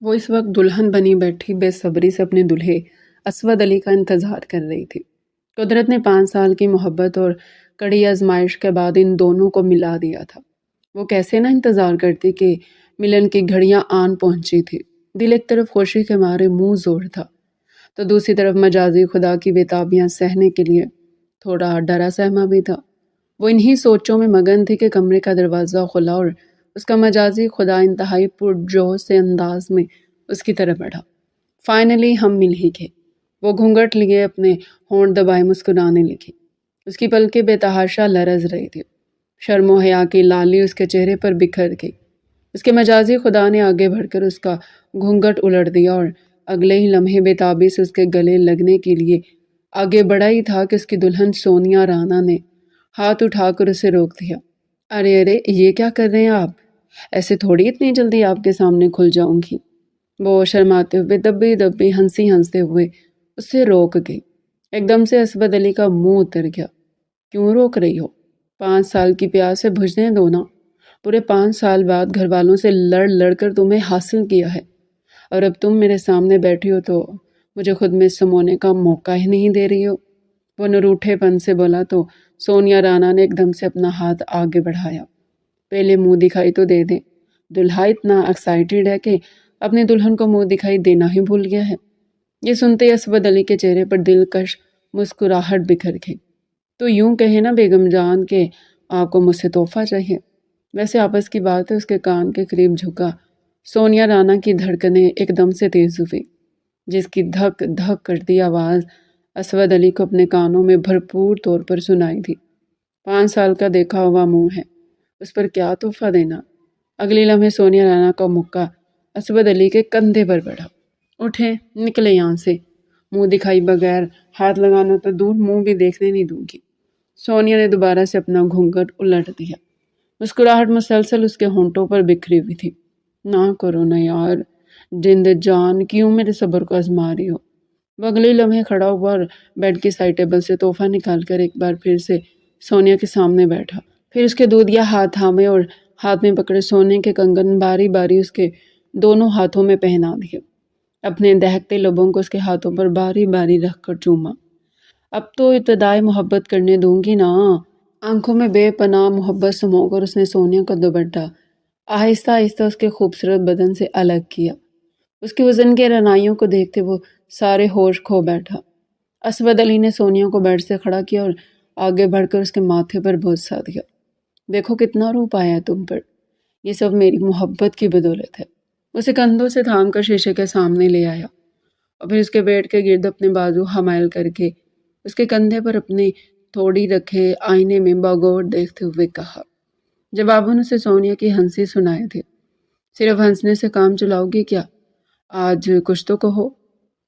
وہ اس وقت دلہن بنی بیٹھی بے صبری سے اپنے دلہے اسود علی کا انتظار کر رہی تھی۔ قدرت نے 5 سال کی محبت اور کڑی آزمائش کے بعد ان دونوں کو ملا دیا تھا۔ وہ کیسے نہ انتظار کرتی کہ ملن کی گھڑیاں آن پہنچی تھی۔ دل ایک طرف خوشی کے مارے منہ زور تھا تو دوسری طرف مجازی خدا کی بےتابیاں سہنے کے لیے تھوڑا ڈرا سہما بھی تھا۔ وہ انہی سوچوں میں مگن تھی کہ کمرے کا دروازہ کھلا اور اس کا مجازی خدا انتہائی پرجوش سے انداز میں اس کی طرف بڑھا۔ فائنلی ہم مل ہی گئے۔ وہ گھونگھٹ لیے اپنے ہونٹ دبائے مسکرانے لگی۔ اس کی پلکیں بے تحاشا لرز رہی تھی۔ شرم و حیا کی لالی اس کے چہرے پر بکھر گئی۔ اس کے مجازی خدا نے آگے بڑھ کر اس کا گھونگھٹ الٹ دیا اور اگلے ہی لمحے بے تابی سے اس کے گلے لگنے کے لیے آگے بڑھا ہی تھا کہ اس کی دلہن سونیا رانا نے ہاتھ اٹھا کر اسے روک دیا۔ ارے ارے یہ کیا کر رہے ہیں آپ؟ ایسے تھوڑی اتنی جلدی آپ کے سامنے کھل جاؤں گی۔ وہ شرماتے ہوئے دبی دبی ہنستے ہوئے اسے روک گئی۔ ایک دم سے اسود علی کا منہ اتر گیا۔ کیوں روک رہی ہو؟ 5 سال کی پیاس سے بجھنے دو نا۔ پورے 5 سال بعد گھر والوں سے لڑ کر تمہیں حاصل کیا ہے اور اب تم میرے سامنے بیٹھی ہو تو مجھے خود میں سمونے کا موقع ہی نہیں دے رہی ہو۔ وہ نروٹھے پن سے بولا تو سونیا رانا نے ایک دم سے اپنا ہاتھ آگے بڑھایا۔ پہلے منہ دکھائی تو دے دیں۔ دلہا اتنا ایکسائٹیڈ ہے کہ اپنی دلہن کو منہ دکھائی دینا ہی بھول گیا ہے۔ یہ سنتے اسود علی کے چہرے پر دلکش مسکراہٹ بکھر گئی۔ تو یوں کہے نا بیگم جان کہ آپ کو مجھ سے تحفہ چاہیے۔ ویسے آپس کی بات ہے۔ اس کے کان کے قریب جھکا۔ سونیا رانا کی دھڑکنیں ایک دم سے تیز ہوئی، جس کی دھک دھک کرتی آواز اسود علی کو اپنے کانوں میں بھرپور طور پر سنائی تھی۔ 5 سال کا دیکھا ہوا منہ ہے، اس پر کیا تحفہ دینا؟ اگلی لمحے سونیا رانا کا مکہ اسود علی کے کندھے پر پڑا۔ اٹھیں، نکلے یہاں سے۔ منہ دکھائی بغیر ہاتھ لگانا تو دور، منہ بھی دیکھنے نہیں دوں گی۔ سونیا نے دوبارہ سے اپنا گھونگھٹ الٹ دیا۔ مسکراہٹ مسلسل اس کے ہونٹوں پر بکھری ہوئی تھی۔ نہ کرو نا یار، جند جان، کیوں میرے صبر کو آزما رہی ہو؟ وہ اگلے لمحے کھڑا ہوا اور بیڈ کی سائڈ ٹیبل سے تحفہ نکال کر ایک بار پھر سے سونیا کے سامنے بیٹھا۔ پھر اس کے دودیا ہاتھ تھامے اور ہاتھ میں پکڑے سونے کے کنگن باری باری اس کے دونوں ہاتھوں میں پہنا دیے۔ اپنے دہکتے لبوں کو اس کے ہاتھوں پر باری باری رکھ کر چوما۔ اب تو ابتدائی محبت کرنے دوں گی نا۔ آنکھوں میں بے پناہ محبت سمو کر اس نے سونیا کا دوپٹہ آہستہ آہستہ اس کے خوبصورت بدن سے الگ کیا۔ اس کے وزن کے رعنائیوں کو دیکھتے وہ سارے ہوش کھو بیٹھا۔ اسود علی نے سونیا کو بیڈ سے کھڑا کیا اور آگے بڑھ کر اس کے ماتھے پر بوسہ دیا۔ دیکھو کتنا روپ آیا ہے تم پر، یہ سب میری محبت کی بدولت ہے۔ اسے کندھوں سے تھام کر شیشے کے سامنے لے آیا اور پھر اس کے بیڈ کے گرد اپنے بازو حمائل کر کے اس کے کندھے پر اپنے تھوڑی رکھے آئینے میں بغور دیکھتے ہوئے کہا۔ جواباً اسے سونیا کی ہنسی سنائے تھے۔ صرف ہنسنے سے کام چلاؤ گی کیا؟ آج کچھ تو کہو،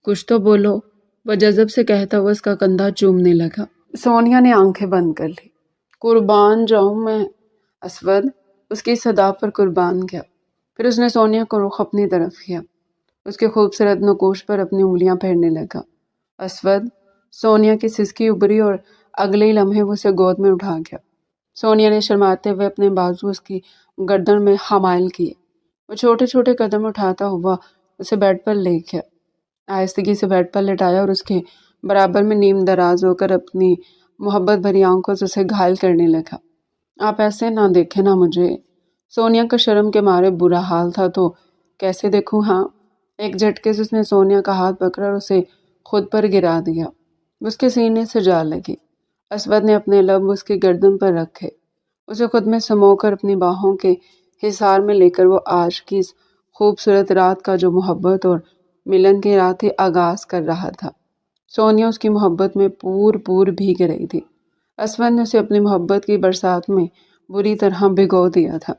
کچھ تو بولو۔ وہ جذب سے کہتا ہوا اس کا کندھا چومنے لگا۔ سونیا نے آنکھیں بند کر لی۔ قربان جاؤں میں اسود، اس کی صدا پر قربان گیا۔ پھر اس نے سونیا کو رخ اپنی طرف کیا، اس کے خوبصورت نکوش پر اپنی انگلیاں پھیرنے لگا۔ اسود، سونیا کی سسکی ابھری اور اگلے لمحے وہ اسے گود میں اٹھا گیا۔ سونیا نے شرماتے ہوئے اپنے بازو اس کی گردن میں حمائل کیے۔ وہ چھوٹے چھوٹے قدم اٹھاتا ہوا اسے بیڈ پر لے گیا، آہستگی سے بیڈ پر لٹایا اور اس کے برابر میں نیم دراز ہو کر اپنی محبت بھری آنکھوں سے اسے گھائل کرنے لگا۔ آپ ایسے نہ دیکھیں نا مجھے۔ سونیا کا شرم کے مارے برا حال تھا تو کیسے دیکھوں؟ ہاں۔ ایک جھٹکے سے اس نے سونیا کا ہاتھ پکڑا اور اسے خود پر گرا دیا۔ اس کے سینے سے جا لگی۔ اسود نے اپنے لب اس کی گردن پر رکھے، اسے خود میں سمو کر اپنی باہوں کے حصار میں لے کر وہ آج کی اس خوبصورت رات کا جو محبت اور ملن کی رات تھی آغاز کر رہا تھا۔ سونیا اس کی محبت میں پور بھیگ رہی تھی۔ اسود نے اسے اپنی محبت کی برسات میں بری طرح بھگو دیا تھا۔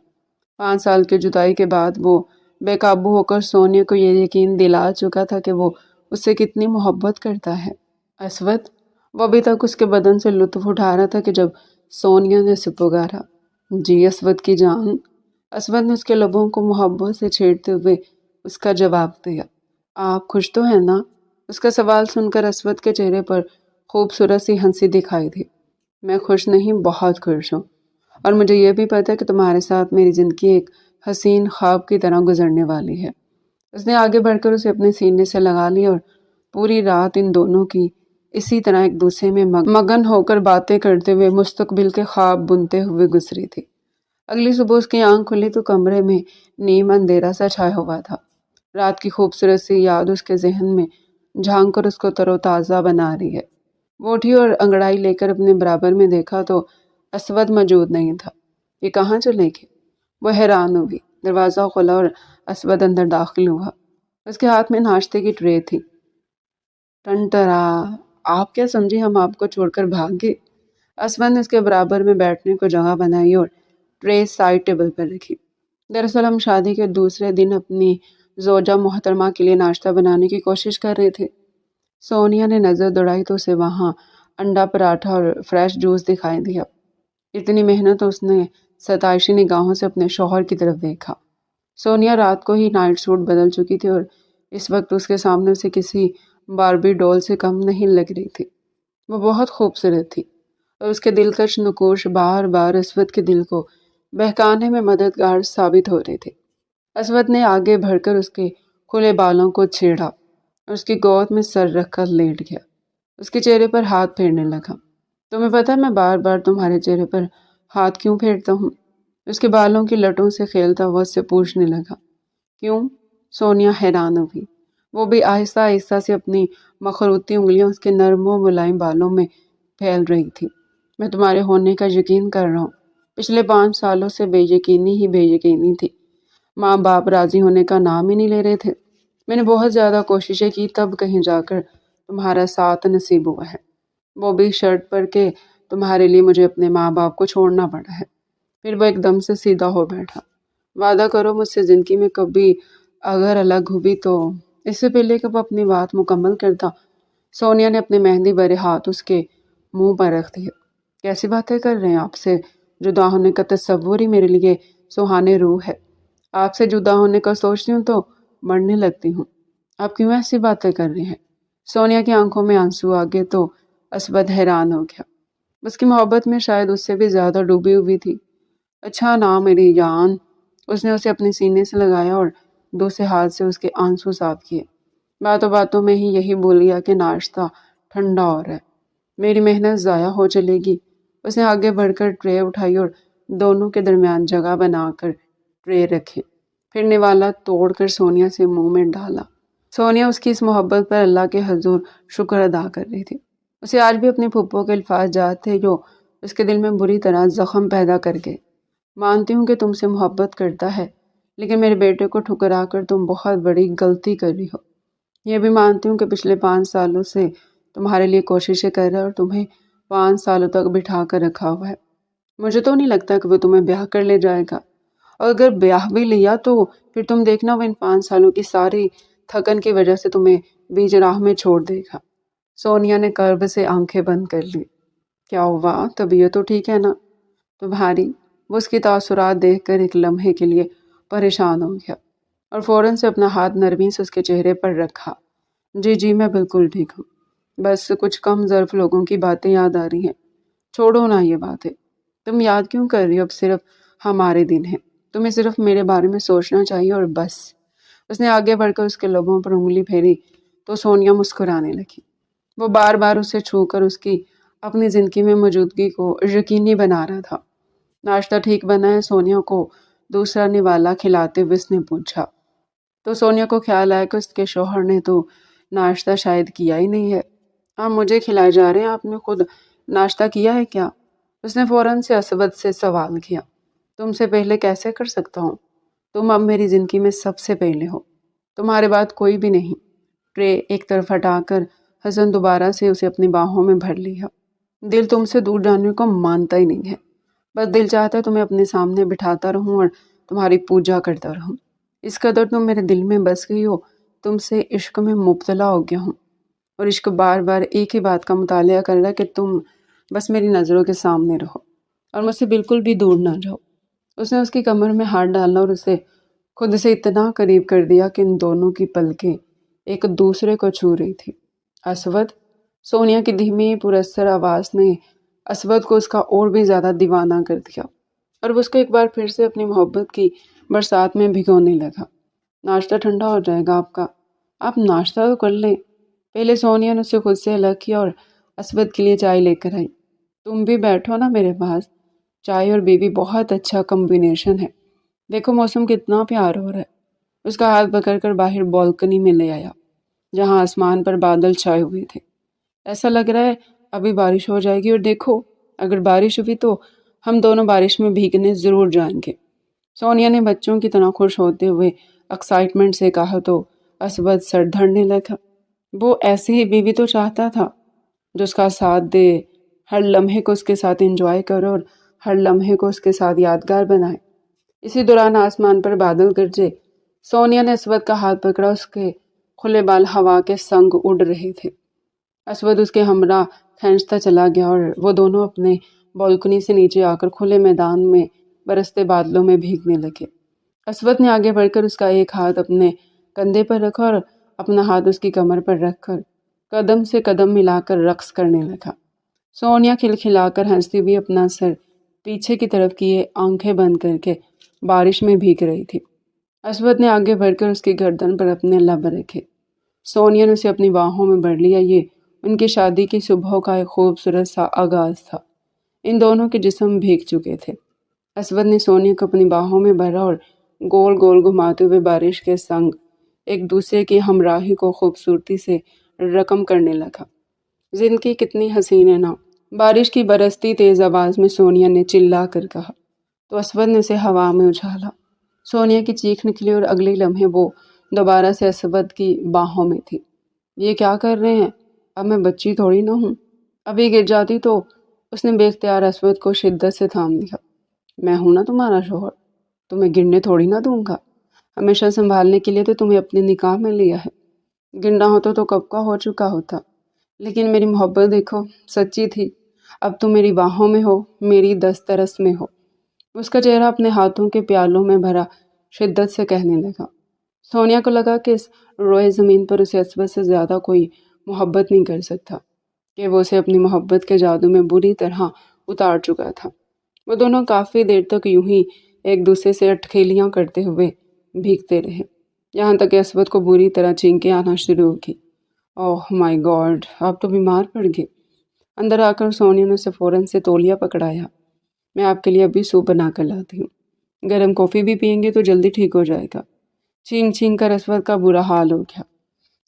5 سال کی جدائی کے بعد وہ بے قابو ہو کر سونیا کو یہ یقین دلا چکا تھا کہ وہ اس سے کتنی محبت کرتا ہے۔ اسود، وہ ابھی تک اس کے بدن سے لطف اٹھا رہا تھا کہ جب سونیا نے اسے پکارا۔ جی اسود کی جان۔ اسود نے اس کے لبوں کو محبت سے چھیڑتے ہوئے اس کا جواب دیا۔ آپ خوش تو ہیں نا؟ اس کا سوال سن کر اسود کے چہرے پر خوبصورت سی ہنسی دکھائی دی۔ میں خوش نہیں، بہت خوش ہوں، اور مجھے یہ بھی پتہ ہے کہ تمہارے ساتھ میری زندگی ایک حسین خواب کی طرح گزرنے والی ہے۔ اس نے آگے بڑھ کر اسے اپنے سینے سے لگا لیا اور پوری رات ان دونوں کی اسی طرح ایک دوسرے میں مگن ہو کر باتیں کرتے ہوئے مستقبل کے خواب بنتے ہوئے گزری تھی۔ اگلی صبح اس کی آنکھ کھلی تو کمرے میں نیم اندھیرا سا چھایا ہوا تھا۔ رات کی خوبصورت سی یاد اس کے ذہن میں جھانک کر اس کو تر و تازہ بنا رہی ہے۔ وہ اٹھی اور انگڑائی لے کر اپنے برابر میں دیکھا تو اسود موجود نہیں تھا۔ یہ کہاں چلے گئے؟ وہ حیران ہوئی۔ دروازہ کھلا اور اسود اندر داخل ہوا۔ اس کے ہاتھ میں ناشتے کی ٹرے تھی۔ ٹنٹرا، آپ کیا سمجھی ہم آپ کو چھوڑ کر بھاگ گئے؟ اسود نے اس کے برابر میں بیٹھنے کو جگہ بنائی اور ٹرے سائڈ ٹیبل پر رکھی۔ دراصل ہم شادی کے دوسرے دن اپنی زوجہ محترمہ کے لیے ناشتہ بنانے کی کوشش کر رہے تھے۔ سونیا نے نظر دوڑائی تو اسے وہاں انڈا پراٹھا اور فریش جوس دکھائی دیا۔ اتنی محنت اس نے ستائشی نگاہوں سے اپنے شوہر کی طرف دیکھا۔ سونیا رات کو ہی نائٹ سوٹ بدل چکی تھی اور اس وقت اس کے سامنے اسے کسی باربی ڈول سے کم نہیں لگ رہی تھی۔ وہ بہت خوبصورت تھی اور اس کے دلکش نقوش بار بار اسود کے دل کو بہکانے میں مددگار ثابت ہو رہے تھے۔ اسود نے آگے بڑھ کر اس کے کھلے بالوں کو چھیڑا اور اس کی گود میں سر رکھ کر لیٹ گیا۔ اس کے چہرے پر ہاتھ پھیرنے لگا۔ تمہیں پتہ ہے میں بار بار تمہارے چہرے پر ہاتھ کیوں پھیرتا ہوں؟ اس کے بالوں کی لٹوں سے کھیلتا ہوا اس سے پوچھنے لگا۔ کیوں؟ سونیا حیران ہوئی۔ وہ بھی آہستہ آہستہ سے اپنی مخروطی انگلیاں اس کے نرم و ملائم بالوں میں پھیل رہی تھی۔ میں تمہارے ہونے کا یقین کر رہا ہوں۔ پچھلے 5 سالوں سے بے یقینی تھی۔ ماں باپ راضی ہونے کا نام ہی نہیں لے رہے تھے۔ میں نے بہت زیادہ کوششیں کی تب کہیں جا کر تمہارا ساتھ نصیب ہوا ہے، وہ بھی شرط پر کہ تمہارے لیے مجھے اپنے ماں باپ کو چھوڑنا پڑا ہے۔ پھر وہ ایک دم سے سیدھا ہو بیٹھا۔ وعدہ کرو مجھ سے زندگی میں کبھی اگر الگ ہوئی تو اس سے پہلے کہ وہ اپنی بات مکمل کرتا، سونیا نے اپنے مہندی بھرے ہاتھ اس کے منہ پر رکھ دیے۔ کیسی باتیں کر رہے ہیں؟ آپ سے جدا ہونے کا تصور ہی میرے لیے سہانے روح ہے۔ آپ سے جدا ہونے کا سوچتی ہوں تو مرنے لگتی ہوں۔ آپ کیوں ایسی باتیں کر رہے ہیں؟ سونیا کی آنکھوں میں آنسو آ گئے تو اسود حیران ہو گیا۔ اس کی محبت میں شاید اس سے بھی زیادہ ڈوبی ہوئی تھی۔ اچھا نا میری جان، اس نے اسے اپنے سینے سے لگایا اور دوسرے ہاتھ سے اس کے آنسو صاف کیے۔ باتوں باتوں میں ہی یہی بول گیا کہ ناشتہ ٹھنڈا ہو رہا ہے، میری محنت ضائع ہو چلے گی۔ اس نے آگے بڑھ کر ٹرے اٹھائی اور دونوں کے درمیان جگہ بنا کر ٹرے رکھے، پھر نوالا توڑ کر سونیا سے منہ میں ڈالا۔ سونیا اس کی اس محبت پر اللہ کے حضور شکر ادا کر رہی تھی۔ اسے آج بھی اپنے پھپھو کے الفاظ یاد تھے جو اس کے دل میں بری طرح زخم پیدا کر گئے۔ مانتی ہوں کہ تم سے محبت کرتا ہے، لیکن میرے بیٹے کو ٹھکرا کر تم بہت بڑی غلطی کر رہی ہو۔ یہ بھی مانتی ہوں کہ پچھلے 5 سالوں سے تمہارے لیے کوششیں کر رہا ہے اور تمہیں 5 سالوں تک بٹھا کر رکھا ہوا ہے۔ مجھے تو نہیں لگتا کہ وہ تمہیں بیاہ کر لے جائے گا، اور اگر بیاہ بھی لیا تو پھر تم دیکھنا وہ ان 5 سالوں کی ساری تھکن کی وجہ سے تمہیں بیچ راہ میں چھوڑ دے گا۔ سونیا نے کرب سے آنکھیں بند کر لی۔ کیا ہوا؟ طبیعت تو ٹھیک ہے نا تمہاری؟ وہ اس کی تاثرات دیکھ کر ایک لمحے کے لیے پریشان ہو گیا اور فوراً سے اپنا ہاتھ نرمی سے اس کے چہرے پر رکھا۔ جی میں بالکل ٹھیک ہوں، بس کچھ کم ظرف لوگوں کی باتیں یاد آ رہی ہیں۔ چھوڑو نا یہ باتیں، تم یاد کیوں کر رہی ہو؟ اب صرف ہمارے دن ہیں، تمہیں صرف میرے بارے میں سوچنا چاہیے اور بس۔ اس نے آگے بڑھ کر اس کے لبوں پر انگلی پھیری تو سونیا مسکرانے لگی۔ وہ بار بار اسے چھو کر اس کی اپنی زندگی میں موجودگی کو یقینی بنا رہا تھا۔ ناشتہ ٹھیک بنا ہے؟ سونیا کو دوسرا نوالا کھلاتے ہوئے اس نے پوچھا تو سونیا کو خیال آیا کہ اس کے شوہر نے تو ناشتہ شاید کیا ہی نہیں ہے۔ آپ مجھے کھلائے جا رہے ہیں، آپ نے خود ناشتہ کیا ہے کیا؟ اس نے فوراً سے اسود سے سوال کیا۔ تم سے پہلے کیسے کر سکتا ہوں؟ تم اب میری زندگی میں سب سے پہلے ہو، تمہارے بعد کوئی بھی نہیں۔ ٹرے ایک طرف ہٹا کر حسن دوبارہ سے اسے اپنی باہوں میں بھر لیا۔ دل تم سے دور جانے کو مانتا ہی نہیں ہے، بس دل چاہتا ہے تمہیں اپنے سامنے بٹھاتا رہوں اور تمہاری پوجا کرتا رہوں۔ اس قدر تم میرے دل میں بس گئی ہو، تم سے عشق میں مبتلا ہو گیا ہوں، اور عشق بار بار ایک ہی بات کا مطالعہ کر رہا ہے کہ تم بس میری نظروں کے سامنے رہو اور مجھ سے بالکل بھی دور نہ جاؤ۔ اس نے اس کی کمر میں ہاتھ ڈالا اور اسے خود سے اتنا قریب کر دیا کہ ان دونوں کی پلکیں ایک دوسرے کو چھو رہی تھی۔ اسود، سونیا کی دھیمی پراثر آواز نے اسود کو اس کا اور بھی زیادہ دیوانہ کر دیا اور وہ اس کو ایک بار پھر سے اپنی محبت کی برسات میں بھگونے لگا۔ ناشتہ ٹھنڈا ہو جائے گا آپ کا، آپ ناشتہ تو کر لیں۔ پہلے سونیا نے اسے خود سے الگ کیا اور اسود کے لیے چائے لے کر آئی۔ تم بھی بیٹھو نا میرے پاس، چائے اور بیوی بہت اچھا کمبینیشن ہے، دیکھو موسم کتنا پیار ہو رہا ہے۔ اس کا ہاتھ پکڑ کر باہر بالکنی میں لے آیا، جہاں آسمان پر بادل چھائے ہوئے تھے۔ ایسا لگ رہا ہے ابھی بارش ہو جائے گی، اور دیکھو اگر بارش ہوئی تو ہم دونوں بارش میں بھیگنے ضرور جائیں گے۔ سونیا نے بچوں کی طرح خوش ہوتے ہوئے ایکسائٹمنٹ سے کہا تو اسود سر دھڑنے لگا۔ وہ ایسی ہی بیوی تو چاہتا تھا جو اس کا ساتھ دے، ہر لمحے کو اس کے ساتھ انجوائے کرے اور ہر لمحے کو اس کے ساتھ یادگار بنائے۔ اسی دوران آسمان پر بادل گرجے۔ سونیا نے اسود کا ہاتھ پکڑا، اس کے کھلے بال ہوا کے سنگ اڑ رہے تھے۔ اسود اس کے ہمراہ کھینچتا چلا گیا اور وہ دونوں اپنے بالکنی سے نیچے آ کر کھلے میدان میں برستے بادلوں میں بھیگنے لگے۔ اسود نے آگے بڑھ کر اس کا ایک ہاتھ اپنے کندھے پر رکھا اور اپنا ہاتھ اس کی کمر پر رکھ کر قدم سے قدم ملا کر رقص کرنے لگا۔ سونیا کھلکھلا کر ہنستی ہوئی اپنا سر پیچھے کی طرف کیے آنکھیں بند کر کے بارش میں بھیگ رہی تھی۔ اسود نے آگے بڑھ کر اس کی گردن پر اپنے لب رکھے۔ سونیا نے اسے اپنی باہوں میں بھر لیا۔ یہ ان کی شادی کی صبح کا ایک خوبصورت سا آغاز تھا۔ ان دونوں کے جسم بھیگ چکے تھے۔ اسود نے سونیا کو اپنی باہوں میں بھرا اور گول گول گھماتے ہوئے بارش کے سنگ ایک دوسرے کی ہمراہی کو خوبصورتی سے رقم کرنے لگا۔ زندگی کتنی حسین ہے نا، بارش کی برستی تیز آواز میں سونیا نے چلا کر کہا تو اسود نے اسے ہوا میں اچھالا۔ سونیا کی چیخ نکلی اور اگلے لمحے وہ دوبارہ سے اسود کی باہوں میں تھی۔ یہ کیا کر رہے ہیں؟ اب میں بچی تھوڑی نہ ہوں، ابھی گر جاتی تو۔ اس نے بے اختیار اسود کو شدت سے تھام لیا۔ میں ہوں نا تمہارا شوہر، تمہیں گرنے تھوڑی نہ دوں گا، ہمیشہ سنبھالنے کے لیے تو تمہیں اپنے نکاح میں لیا ہے، گرنا ہوتا تو کب کا ہو چکا ہوتا۔ لیکن میری محبت دیکھو سچی تھی، اب تم میری باہوں میں ہو، میری دسترس میں ہو۔ اس کا چہرہ اپنے ہاتھوں کے پیالوں میں بھرا شدت سے کہنے لگا۔ سونیا کو لگا کہ اس روئے زمین پر اسے اسود سے زیادہ کوئی محبت نہیں کر سکتا، کہ وہ اسے اپنی محبت کے جادو میں بری طرح اتار چکا تھا۔ وہ دونوں کافی دیر تک یوں ہی ایک دوسرے سے اٹکھیلیاں کرتے ہوئے بھیگتے رہے، یہاں تک کہ اسود کو بری طرح چھینکیں آنا شروع کی۔ اوہ مائی گاڈ، آپ تو بیمار پڑ گئے۔ اندر آ کر سونیا نے اسے فوراً سے تولیہ پکڑایا۔ میں آپ کے لیے ابھی سوپ بنا کر لاتی ہوں، گرم کافی بھی پئیں گے تو جلدی ٹھیک ہو جائے گا۔ چھینک چھینک کر اسود کا برا حال ہو گیا۔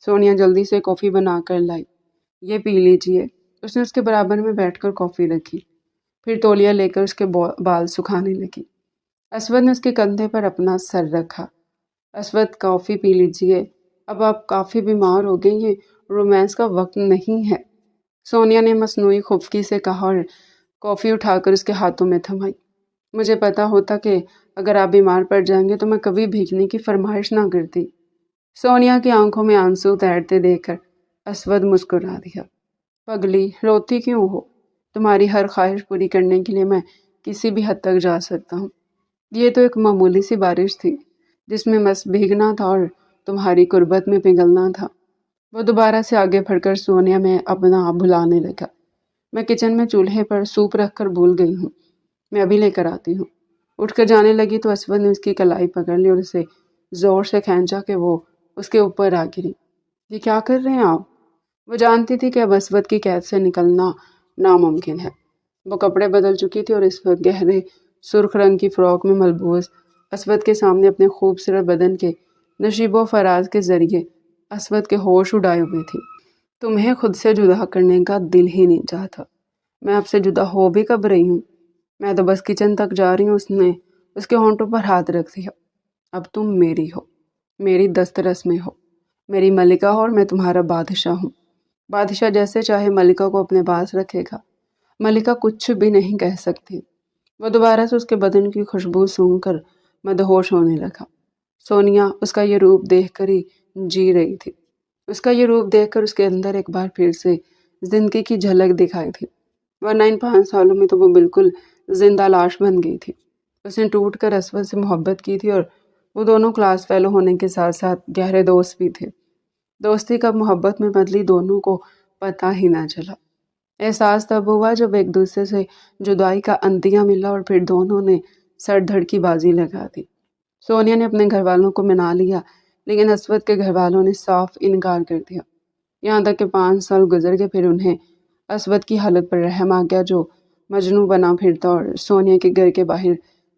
سونیا جلدی سے کافی بنا کر لائی۔ یہ پی لیجئے۔ اس نے اس کے برابر میں بیٹھ کر کافی رکھی، پھر تولیہ لے کر اس کے بال سکھانے لگی۔ اسود نے اس کے کندھے پر اپنا سر رکھا۔ اسود کافی پی لیجئے، اب آپ کافی بیمار ہو گئے، یہ رومانس کا وقت نہیں ہے، سونیا نے مصنوعی خفگی سے کہا اور کافی اٹھا کر اس کے ہاتھوں میں تھمائی۔ مجھے پتا ہوتا کہ اگر آپ بیمار پڑ جائیں گے تو میں کبھی بھیگنے کی فرمائش نہ کرتی۔ سونیا کی آنکھوں میں آنسو تیرتے دیکھ کر اسود مسکرا دیا۔ پگلی، روتی کیوں ہو؟ تمہاری ہر خواہش پوری کرنے کے لیے میں کسی بھی حد تک جا سکتا ہوں۔ یہ تو ایک معمولی سی بارش تھی جس میں بس بھیگنا تھا اور تمہاری قربت میں پگھلنا تھا۔ وہ دوبارہ سے آگے بڑھ کر سونیا میں اپنا آپ بھلانے لگا۔ میں کچن میں چولہے پر سوپ رکھ کر بھول گئی ہوں، میں ابھی لے کر آتی ہوں۔ اٹھ کر جانے لگی تو اسود نے اس کی کلائی پکڑ لی اور اسے زور سے کھینچا کہ وہ اس کے اوپر آ گری۔ یہ کیا کر رہے ہیں آپ؟ وہ جانتی تھی کہ اب اسود کی قید سے نکلنا ناممکن ہے۔ وہ کپڑے بدل چکی تھی اور اس وقت گہرے سرخ رنگ کی فراک میں ملبوس اسود کے سامنے اپنے خوبصورت بدن کے نشیب و فراز کے ذریعے اسود کے ہوش اڑائے ہوئے تھی۔ تمہیں خود سے جدا کرنے کا دل ہی نہیں چاہتا۔ میں آپ سے جدا ہو بھی کب رہی ہوں؟ میں تو بس کچن تک جا رہی ہوں۔ اس نے اس کے ہونٹوں پر ہاتھ رکھ دیا۔ اب تم میری ہو، میری دسترس میں ہو، میری ملکہ ہو اور میں تمہارا بادشاہ ہوں۔ بادشاہ جیسے چاہے ملکہ کو اپنے پاس رکھے گا، ملکہ کچھ بھی نہیں کہہ سکتی۔ وہ دوبارہ سے اس کے بدن کی خوشبو سونگھ کر مدہوش ہونے لگا۔ سونیا اس کا یہ روپ دیکھ کر ہی جی رہی تھی۔ اس کا یہ روپ دیکھ کر اس کے اندر ایک بار پھر سے زندگی کی جھلک دکھائی تھی، ورنہ ان 5 سالوں میں تو وہ بالکل زندہ لاش بن گئی تھی۔ اس نے ٹوٹ کر اسود سے محبت کی تھی اور وہ دونوں کلاس فیلو ہونے کے ساتھ ساتھ گہرے دوست بھی تھے۔ دوستی کب محبت میں بدلی دونوں کو پتہ ہی نہ چلا۔ احساس تب ہوا جب ایک دوسرے سے جدائی کا اندیہ ملا اور پھر دونوں نے سر دھڑ کی بازی لگا دی۔ سونیا نے اپنے گھر والوں کو منا لیا لیکن اسود کے گھر والوں نے صاف انکار کر دیا۔ یہاں تک کہ 5 سال گزر گئے، پھر انہیں اسود کی حالت پر رحم آ گیا، جو مجنوں بنا پھرتا اور سونیا کے گھر کے باہر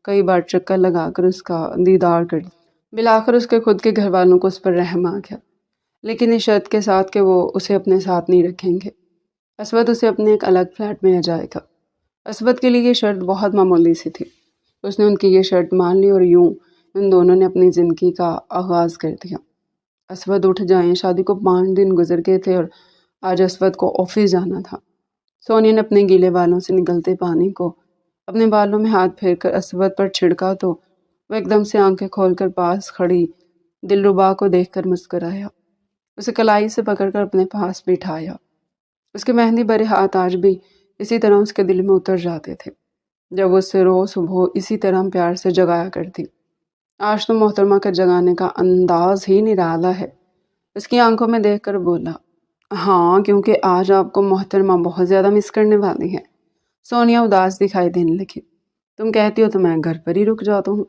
کئی بار چکر لگا کر اس کا دیدار کرتا۔ بالآخر اس کے خود کے گھر والوں کو اس پر رحم آ گیا، لیکن اس شرط کے ساتھ کہ وہ اسے اپنے ساتھ نہیں رکھیں گے۔ اسود اسے اپنے ایک الگ فلیٹ میں لے جائے گا۔ اسود کے لیے یہ شرط بہت معمولی سی تھی۔ اس نے ان کی یہ شرط مان لی اور یوں ان دونوں نے اپنی زندگی کا آغاز کر دیا۔ اسود اٹھ جائیں، شادی کو 5 دن گزر گئے تھے اور آج اسود کو آفس جانا تھا۔ سونیا نے اپنے گیلے بالوں سے نکلتے پانی کو اپنے بالوں میں ہاتھ پھیر کر اسود پر چھڑکا تو وہ ایک دم سے آنکھیں کھول کر پاس کھڑی دلربا کو دیکھ کر مسکرایا، اسے کلائی سے پکڑ کر اپنے پاس بٹھایا۔ اس کے مہندی بھرے ہاتھ آج بھی اسی طرح اس کے دل میں اتر جاتے تھے جب وہ اسے روز صبح اسی طرح پیار سے جگایا کرتی۔ آج تو محترمہ کا جگانے کا انداز ہی نرالا ہے۔ اس کی آنکھوں میں دیکھ کر بولا، ہاں کیونکہ آج آپ کو محترمہ بہت زیادہ مس کرنے والی ہے۔ سونیا اداس دکھائی دینے لگی۔ تم کہتی ہو تو میں گھر پر ہی رک جاتا ہوں۔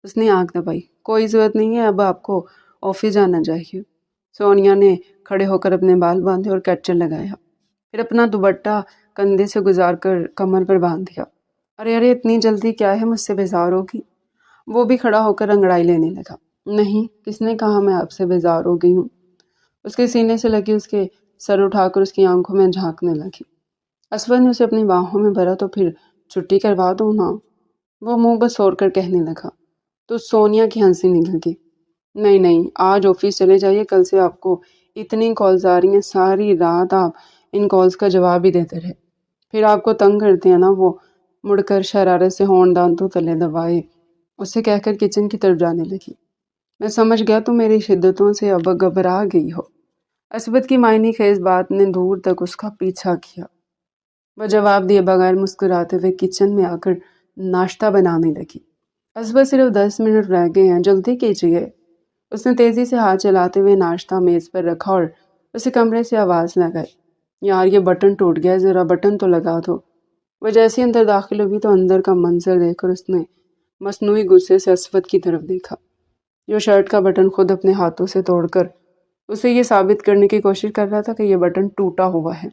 اس نے آنکھ دبائی۔ کوئی ضرورت نہیں ہے، اب آپ کو آفس جانا چاہیے۔ سونیا نے کھڑے ہو کر اپنے بال باندھے اور کیچر لگایا، پھر اپنا دوپٹہ کندھے سے گزار کر کمر پر باندھ دیا۔ ارے ارے اتنی جلدی کیا ہے، مجھ سے بیزار ہوگی؟ وہ بھی کھڑا ہو کر انگڑائی لینے لگا۔ نہیں، کس نے کہا میں آپ سے بیزار ہو گئی ہوں؟ اس کے سینے سے لگی اس کے سر اٹھا کر اس کی آنکھوں میں جھانکنے لگی۔ اسود نے اسے اپنی باہوں میں بھرا تو پھر چھٹی کروا دو نا، وہ منہ بسور کر کہنے لگا۔ تو سونیا کی ہنسی نکل گئی۔ نہیں نہیں، آج آفس چلے جائیے، کل سے آپ کو اتنی کالز آ رہی ہیں، ساری رات آپ ان کالز کا جواب ہی دیتے رہے، پھر آپ کو تنگ کرتے ہیں نا۔ وہ مڑ کر شرارت سے ہونٹ دانتوں تلے دبائے اسے کہہ کر کچن کی طرف جانے لگی۔ میں سمجھ گیا تم میری شدتوں سے اب گھبرا گئی ہو۔ اسود کی معنی خیز بات نے دور تک اس کا پیچھا کیا۔ وہ جواب دیے بغیر مسکراتے ہوئے کچن میں آ کر ناشتہ بنانے لگی۔ اسود صرف 10 منٹ رہ گئے ہیں، جلدی کیجیے۔ اس نے تیزی سے ہاتھ چلاتے ہوئے ناشتہ میز پر رکھا اور اسے کمرے سے آواز لگائی، یار یہ بٹن ٹوٹ گیا، ذرا بٹن تو لگا دو۔ وہ جیسے اندر داخل ہوئی تو اندر کا منظر دیکھ کر اس نے مصنوعی غصے سے اسود کی طرف دیکھا، جو شرٹ کا بٹن خود اپنے ہاتھوں سے توڑ کر اسے یہ ثابت کرنے کی کوشش کر رہا تھا کہ یہ بٹن ٹوٹا ہوا ہے۔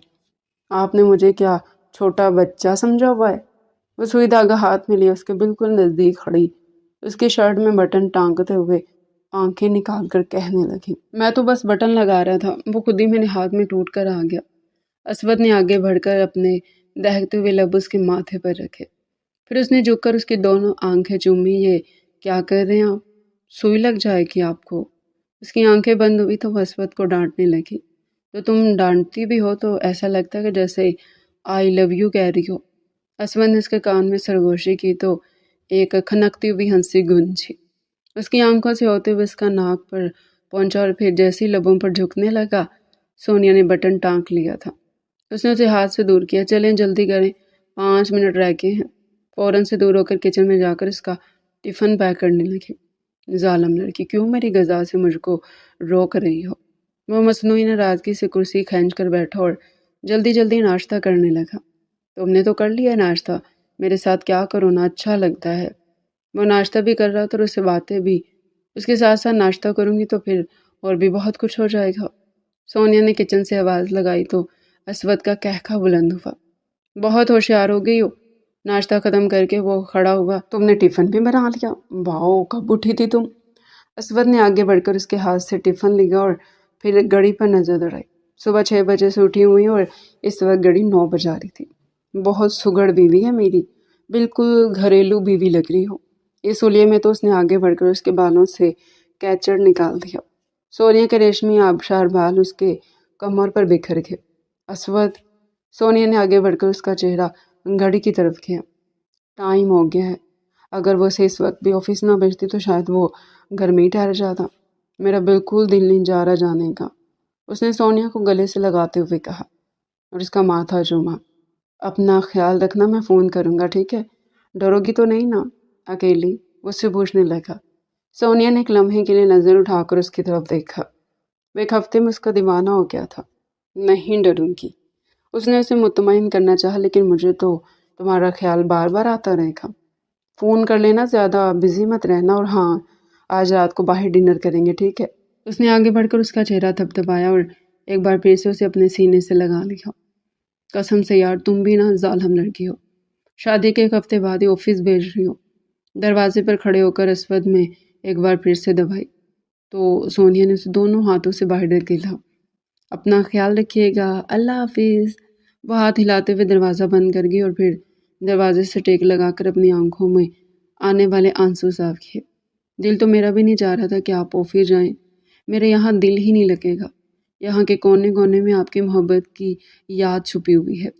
آپ نے مجھے کیا چھوٹا بچہ سمجھا ہوا ہے؟ وہ سوئی دھاگا ہاتھ میں لیے اس کے بالکل نزدیک کھڑی اس کی شرٹ میں بٹن ٹانگتے ہوئے آنکھیں نکال کر کہنے لگی، میں تو بس بٹن لگا رہا تھا، وہ خود ہی میرے ہاتھ میں ٹوٹ کر آ گیا۔ اسود نے آگے بڑھ کر اپنے دہتے ہوئے لب اس کے ماتھے پر رکھے، پھر اس نے جھک کر اس کی دونوں آنکھیں چومی۔ یہ کیا کر رہے ہیں آپ؟ سوئی لگ جائے گی آپ کو۔ اس کی آنکھیں بند ہوئی تو وہ اسود کو ڈانٹنے لگی، تو تم ڈانٹتی بھی ہو تو ایسا لگتا ہے کہ جیسے آئی لو یو کہہ رہی ہو۔ اسود نے اس کے کان میں سرگوشی کی تو ایک کھنکتی ہوئی ہنسی گونجی، اس کی آنکھوں سے ہوتے ہوئے اس کا ناک پر پہنچا اور پھر جیسی لبوں پر جھکنے لگا، سونیا نے بٹن ٹانک لیا تھا۔ اس نے اسے ہاتھ سے دور کیا، چلیں جلدی کریں، 5 منٹ رہ گئے ہیں۔ فوراً سے دور ہو کر کچن میں جا کر اس کا ٹفن پیک کرنے لگی۔ ظالم لڑکی، کیوں میری غذا سے مجھ کو روک رہی ہو؟ وہ مصنوعی ناراضگی سے کرسی کھینچ کر بیٹھا اور جلدی جلدی ناشتہ کرنے لگا۔ تم نے تو کر لیا ناشتہ، میرے ساتھ کیا کرو نا، اچھا لگتا ہے۔ وہ ناشتہ بھی کر رہا تھا اور اسے باتیں بھی۔ اس کے ساتھ ساتھ ناشتہ کروں گی تو پھر اور بھی بہت کچھ ہو جائے گا۔ سونیا نے کچن سے آواز لگائی تو اسود کا کہکا بلند ہوا، بہت ہوشیار ہو گئی ہو۔ ناشتہ ختم کر کے وہ کھڑا ہوا، تم نے ٹفن بھی بنا لیا، واؤ کب اٹھی تھی تم؟ اسود نے آگے بڑھ کر اس کے ہاتھ سے ٹفن لیا اور پھر گھڑی پر نظر دوڑائی۔ صبح 6 بجے سے اٹھی ہوئی اور اس وقت گھڑی 9 بجا رہی تھی۔ بہت سگڑ بیوی ہے میری، بالکل گھریلو بیوی لگ رہی ہو۔ اس حلیے میں تو اس نے آگے بڑھ کر اس کے بالوں سے کیچڑ نکال دیا۔ سونیا کے ریشمی آبشار بال اس کے کمر پر بکھر گئے۔ اسود، سونیا نے آگے بڑھ کر اس کا چہرہ گھڑی کی طرف کیا، ٹائم ہو گیا ہے، اگر وہ اسے اس وقت بھی آفس نہ بھیجتی تو شاید وہ گھر میں ہی ٹھہر جاتا۔ میرا بالکل دل نہیں جا رہا جانے کا، اس نے سونیا کو گلے سے لگاتے ہوئے کہا اور اس کا ماتھا چوما۔ اپنا خیال رکھنا، میں فون کروں گا، ٹھیک ہے؟ ڈرو گی تو نہیں نا اکیلی؟ وہ اس سے پوچھنے لگا۔ سونیا نے ایک لمحے کے لیے نظر اٹھا کر اس کی طرف دیکھا، وہ ایک ہفتے میں اس کا دیوانہ ہو گیا تھا۔ نہیں ڈروں گی، اس نے اسے مطمئن کرنا چاہا، لیکن مجھے تو تمہارا خیال بار بار آتا رہے گا۔ فون کر لینا، زیادہ بزی مت رہنا، اور ہاں آج رات کو باہر ڈنر کریں گے، ٹھیک ہے؟ اس نے آگے بڑھ کر اس کا چہرہ تھپتھپایا اور ایک بار پھر سے اسے اپنے سینے سے لگا لیا۔ قسم سے یار تم بھی نا ظالم لڑکی ہو، شادی کے ایک ہفتے بعد ہی آفس بھیج رہی ہو۔ دروازے پر کھڑے ہو کر اسود میں ایک بار پھر سے دبائی تو سونیا نے اسے دونوں ہاتھوں سے باہر دھکیلا۔ اپنا خیال رکھیے گا، اللہ حافظ۔ وہ ہاتھ ہلاتے ہوئے دروازہ بند کر گئی اور پھر دروازے سے ٹیک لگا کر اپنی آنکھوں میں آنے والے آنسو صاف کیے۔ دل تو میرا بھی نہیں چاہ رہا تھا کہ آپ آفس جائیں، میرے یہاں دل ہی نہیں لگے گا۔ یہاں کے کونے کونے میں آپ کی محبت کی یاد چھپی ہوئی ہے۔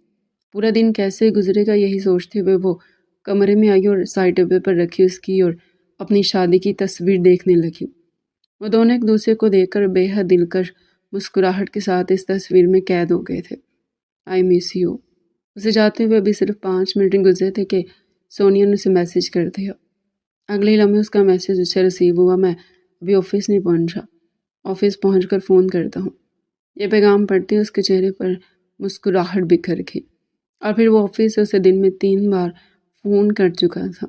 پورا دن کیسے گزرے گا یہی سوچتے ہوئے وہ کمرے میں آئی اور سائڈ ٹیبل پر رکھی اس کی اور اپنی شادی کی تصویر دیکھنے لگی۔ وہ دونوں ایک دوسرے کو دیکھ کر بے حد دلکش مسکراہٹ کے ساتھ اس تصویر میں قید ہو گئے تھے۔ آئی مس یو۔ اسے جاتے ہوئے ابھی صرف 5 منٹ گزرے تھے کہ سونیا نے اسے میسج کر دیا۔ اگلے لمحے اس کا میسج اسے ریسیو ہوا، میں ابھی آفس نہیں پہنچا، آفس پہنچ کر فون کرتا ہوں۔ یہ پیغام پڑھتے اس کے چہرے پر مسکراہٹ بکھر گئی، اور پھر وہ آفس سے اسے دن میں 3 بار فون کر چکا تھا،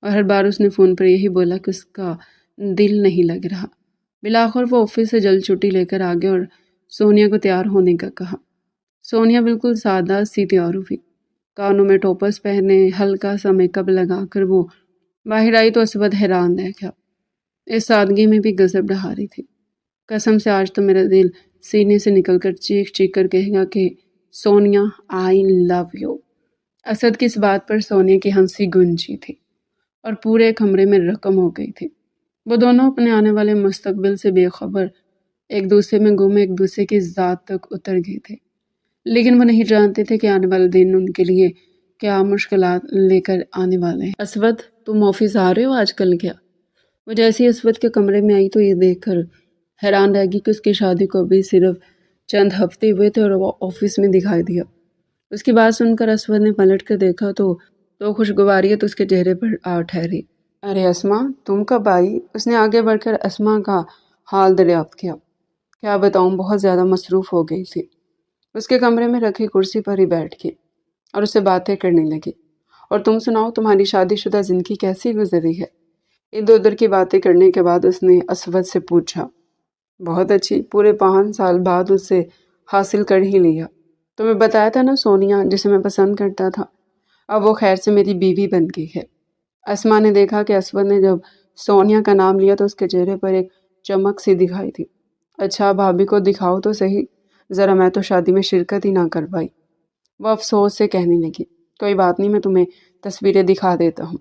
اور ہر بار اس نے فون پر یہی بولا کہ اس کا دل نہیں لگ رہا۔ بالآخر وہ آفس سے جلد چھٹی لے کر آ گیا اور سونیا کو تیار ہونے کا کہا۔ سونیا بالکل سادہ سی تیار ہوئی، کانوں میں ٹوپس پہنے ہلکا سا میک اپ لگا کر وہ باہر آئی تو اسود حیران رہ گیا۔ اس سادگی میں بھی غضب ڈھا رہی تھی۔ قسم سے آج تو میرا دل سینے سے نکل کر چیخ چیخ کر کہے گا کہ سونیا آئی لو یو۔ اسد کی اس بات پر سونیا کی ہنسی گونجی تھی اور پورے کمرے میں رقم ہو گئی تھی۔ وہ دونوں اپنے آنے والے مستقبل سے بے خبر ایک دوسرے میں گم ایک دوسرے کی ذات تک اتر گئے تھے، لیکن وہ نہیں جانتے تھے کہ آنے والے دن ان کے لیے کیا مشکلات لے کر آنے والے ہیں۔ اسود تم آفس آ رہے ہو آج کل کیا؟ وہ جیسے اسود کے کمرے میں آئی تو یہ دیکھ کر حیران رہ گئی کہ اس کی شادی کو ابھی صرف چند ہفتے ہوئے تھے اور وہ آفس میں دکھائی دیا۔ اس کی بات سن کر اسود نے پلٹ کر دیکھا تو خوشگواریت اس کے چہرے پر آ ٹھہری۔ ارے اسما تم کب آئی؟ اس نے آگے بڑھ کر اسما کا حال دریافت کیا۔ کیا بتاؤں، بہت زیادہ مصروف ہو گئی تھی۔ اس کے کمرے میں رکھی کرسی پر ہی بیٹھ گئی اور اس سے باتیں کرنے لگی۔ اور تم سناؤ، تمہاری شادی شدہ زندگی کیسی گزری ہے؟ ادھر ادھر کی باتیں کرنے کے بعد اس نے اسود سے پوچھا۔ بہت اچھی، پورے 5 سال بعد اسے حاصل کر ہی لیا۔ تمہیں بتایا تھا نا سونیا جسے میں پسند کرتا تھا، اب وہ خیر سے میری بیوی بن گئی ہے۔ اسما نے دیکھا کہ اسود نے جب سونیا کا نام لیا تو اس کے چہرے پر ایک چمک سی دکھائی تھی۔ اچھا بھابھی کو دکھاؤ تو صحیح، ذرا میں تو شادی میں شرکت ہی نہ کر پائی۔ وہ افسوس سے کہنے لگی۔ کوئی بات نہیں، میں تمہیں تصویریں دکھا دیتا ہوں۔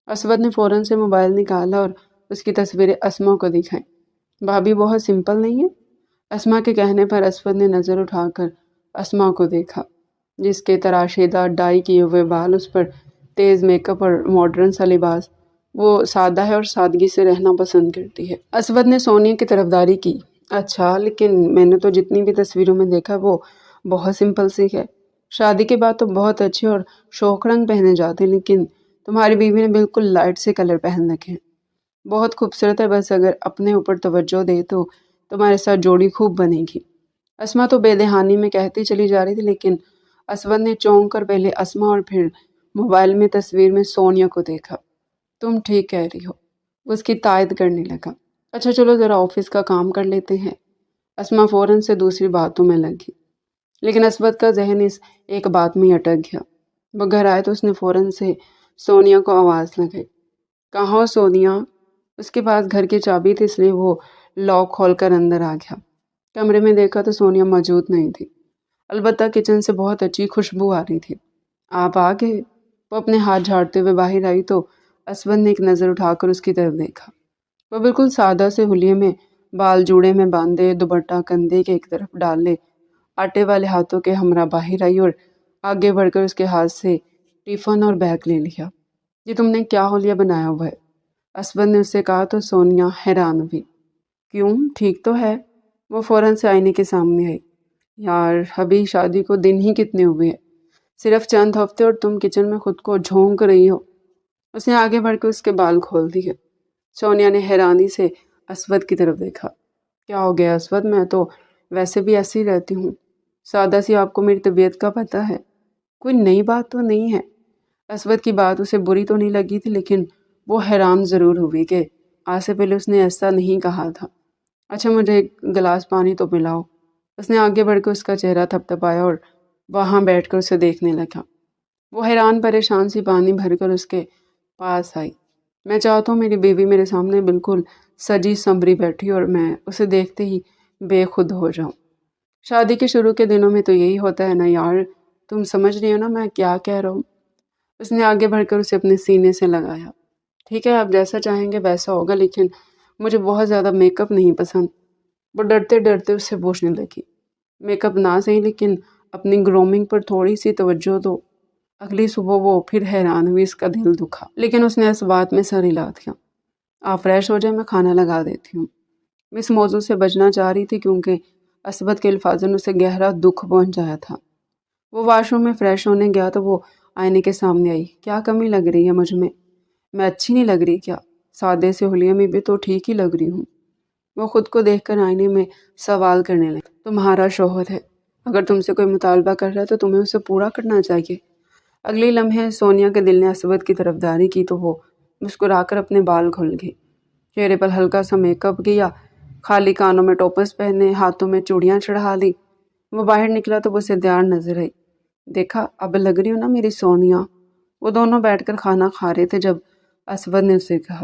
اسود نے فوراً سے موبائل نکالا اور اس کی تصویریں اسما کو دکھائیں۔ بھابھی بہت سمپل نہیں ہے؟ اسما کے کہنے پر اسود نے نظر اٹھا کر اسما کو دیکھا، جس کے تراشیدہ ڈائی کیے ہوئے بال، اس پر تیز میک اپ اور ماڈرن سا لباس۔ وہ سادہ ہے اور سادگی سے رہنا پسند کرتی ہے۔ اسود نے سونیا کی طرفداری کی۔ اچھا، لیکن میں نے تو جتنی بھی تصویروں میں دیکھا وہ بہت سمپل سی ہے۔ شادی کے بعد تو بہت اچھے اور شوخ رنگ پہنے جاتے ہیں، لیکن تمہاری بیوی نے بالکل لائٹ سے کلر پہن رکھے ہیں۔ بہت خوبصورت ہے، بس اگر اپنے اوپر توجہ دے تو تمہارے ساتھ جوڑی خوب بنے گی۔ اسما تو بے دہانی میں کہتی چلی جا رہی تھی، لیکن اسود نے چونک کر پہلے اسما اور پھر موبائل میں تصویر میں سونیا کو دیکھا۔ تم ٹھیک کہہ رہی ہو، وہ اس کی تائید کرنے لگا۔ اچھا چلو ذرا آفس کا کام کر لیتے ہیں۔ اسما فوراً سے دوسری باتوں میں لگی، لیکن اسود کا ذہن اس ایک بات میں اٹک گیا۔ وہ گھر آئے تو اس نے فوراً سے سونیا کو آواز لگائی۔ کہاں ہو سونیا؟ اس کے پاس گھر کی چابی تھی، اس لیے وہ لاک کھول کر اندر آ گیا۔ کمرے میں دیکھا تو سونیا موجود نہیں تھی، البتہ کچن سے بہت اچھی خوشبو آ رہی تھی۔ آپ آ گئے؟ وہ اپنے ہاتھ جھاڑتے ہوئے باہر آئی تو اسود نے ایک نظر اٹھا کر اس کی طرف دیکھا۔ وہ بالکل سادہ سے حلیے میں، بال جوڑے میں باندھے، دوپٹہ کندھے کے ایک طرف ڈالے، آٹے والے ہاتھوں کے ہمراہ باہر آئی اور آگے بڑھ کر اس کے ہاتھ سے ٹفن اور بیگ لے لیا۔ یہ تم نے کیا حلیہ بنایا ہوا ہے؟ اسود نے اس سے کہا تو سونیا حیران ہوئی۔ کیوں، ٹھیک تو ہے؟ وہ فوراً سے آئینے کے سامنے آئی۔ یار ابھی شادی کو دن ہی کتنے ہوئے ہیں، صرف چند ہفتے، اور تم کچن میں خود کو جھونک رہی ہو۔ اس نے آگے بڑھ کر اس کے بال کھول دیے۔ سونیا نے حیرانی سے اسود کی طرف دیکھا۔ کیا ہو گیا اسود؟ میں تو ویسے بھی ایسی رہتی ہوں، سادہ سی، آپ کو میری طبیعت کا پتہ ہے، کوئی نئی بات تو نہیں ہے۔ اسود کی بات اسے بری تو نہیں لگی تھی، لیکن وہ حیران ضرور ہوئی کہ آج سے پہلے اس نے ایسا نہیں کہا تھا۔ اچھا مجھے ایک گلاس پانی تو پلاؤ۔ اس نے آگے بڑھ کے اس کا چہرہ تھپتھپایا اور وہاں بیٹھ کر اسے دیکھنے لگا۔ وہ حیران پریشان سی پانی بھر کر اس کے پاس آئی۔ میں چاہتا ہوں میری بیوی میرے سامنے بالکل سجی سنبری بیٹھی اور میں اسے دیکھتے ہی بے خود ہو جاؤں۔ شادی کے شروع کے دنوں میں تو یہی ہوتا ہے نا یار، تم سمجھ رہی ہو نا میں کیا کہہ رہا ہوں؟ اس نے آگے بڑھ کر اسے اپنے سینے سے لگایا۔ ٹھیک ہے آپ جیسا چاہیں گے ویسا ہوگا، لیکن مجھے بہت زیادہ میک اپ نہیں پسند۔ وہ ڈرتے ڈرتے اس سے پوچھنے لگی۔ میک اپ نہ صحیح لیکن اپنی گرومنگ پر تھوڑی سی توجہ دو۔ اگلی صبح وہ پھر حیران ہوئی، اس کا دل دکھا، لیکن اس نے اس بات میں سر ہلا دیا۔ آپ فریش ہو جائیں، میں کھانا لگا دیتی ہوں۔ میں اس موضوع سے بچنا چاہ رہی تھی کیونکہ عصمت کے الفاظ نے اسے گہرا دکھ پہنچایا تھا۔ وہ واش روم میں فریش ہونے گیا تو وہ آئینے کے سامنے آئی۔ کیا کمی لگ رہی ہے مجھ میں اچھی نہیں لگ رہی کیا؟ سادے سے حلیے میں بھی تو ٹھیک ہی لگ رہی ہوں۔ وہ خود کو دیکھ کر آئینے میں سوال کرنے لگی۔ تمہارا شوہر ہے، اگر تم سے کوئی مطالبہ کر رہا ہے تو تمہیں اسے پورا کرنا چاہیے۔ اگلی لمحے سونیا کے دل نے عصمت کی طرفداری کی تو وہ مسکرا کر اپنے بال کھول گئی، چہرے پر ہلکا سا میک اپ کیا، خالی کانوں میں ٹوپس پہنے، ہاتھوں میں چوڑیاں چڑھا لی۔ وہ باہر نکلا تو وہ اسے تیار نظر آئی۔ دیکھا اب لگ رہی ہو نا میری سونیا۔ وہ دونوں بیٹھ کر کھانا کھا رہے تھے جب عصمت نے اسے کہا۔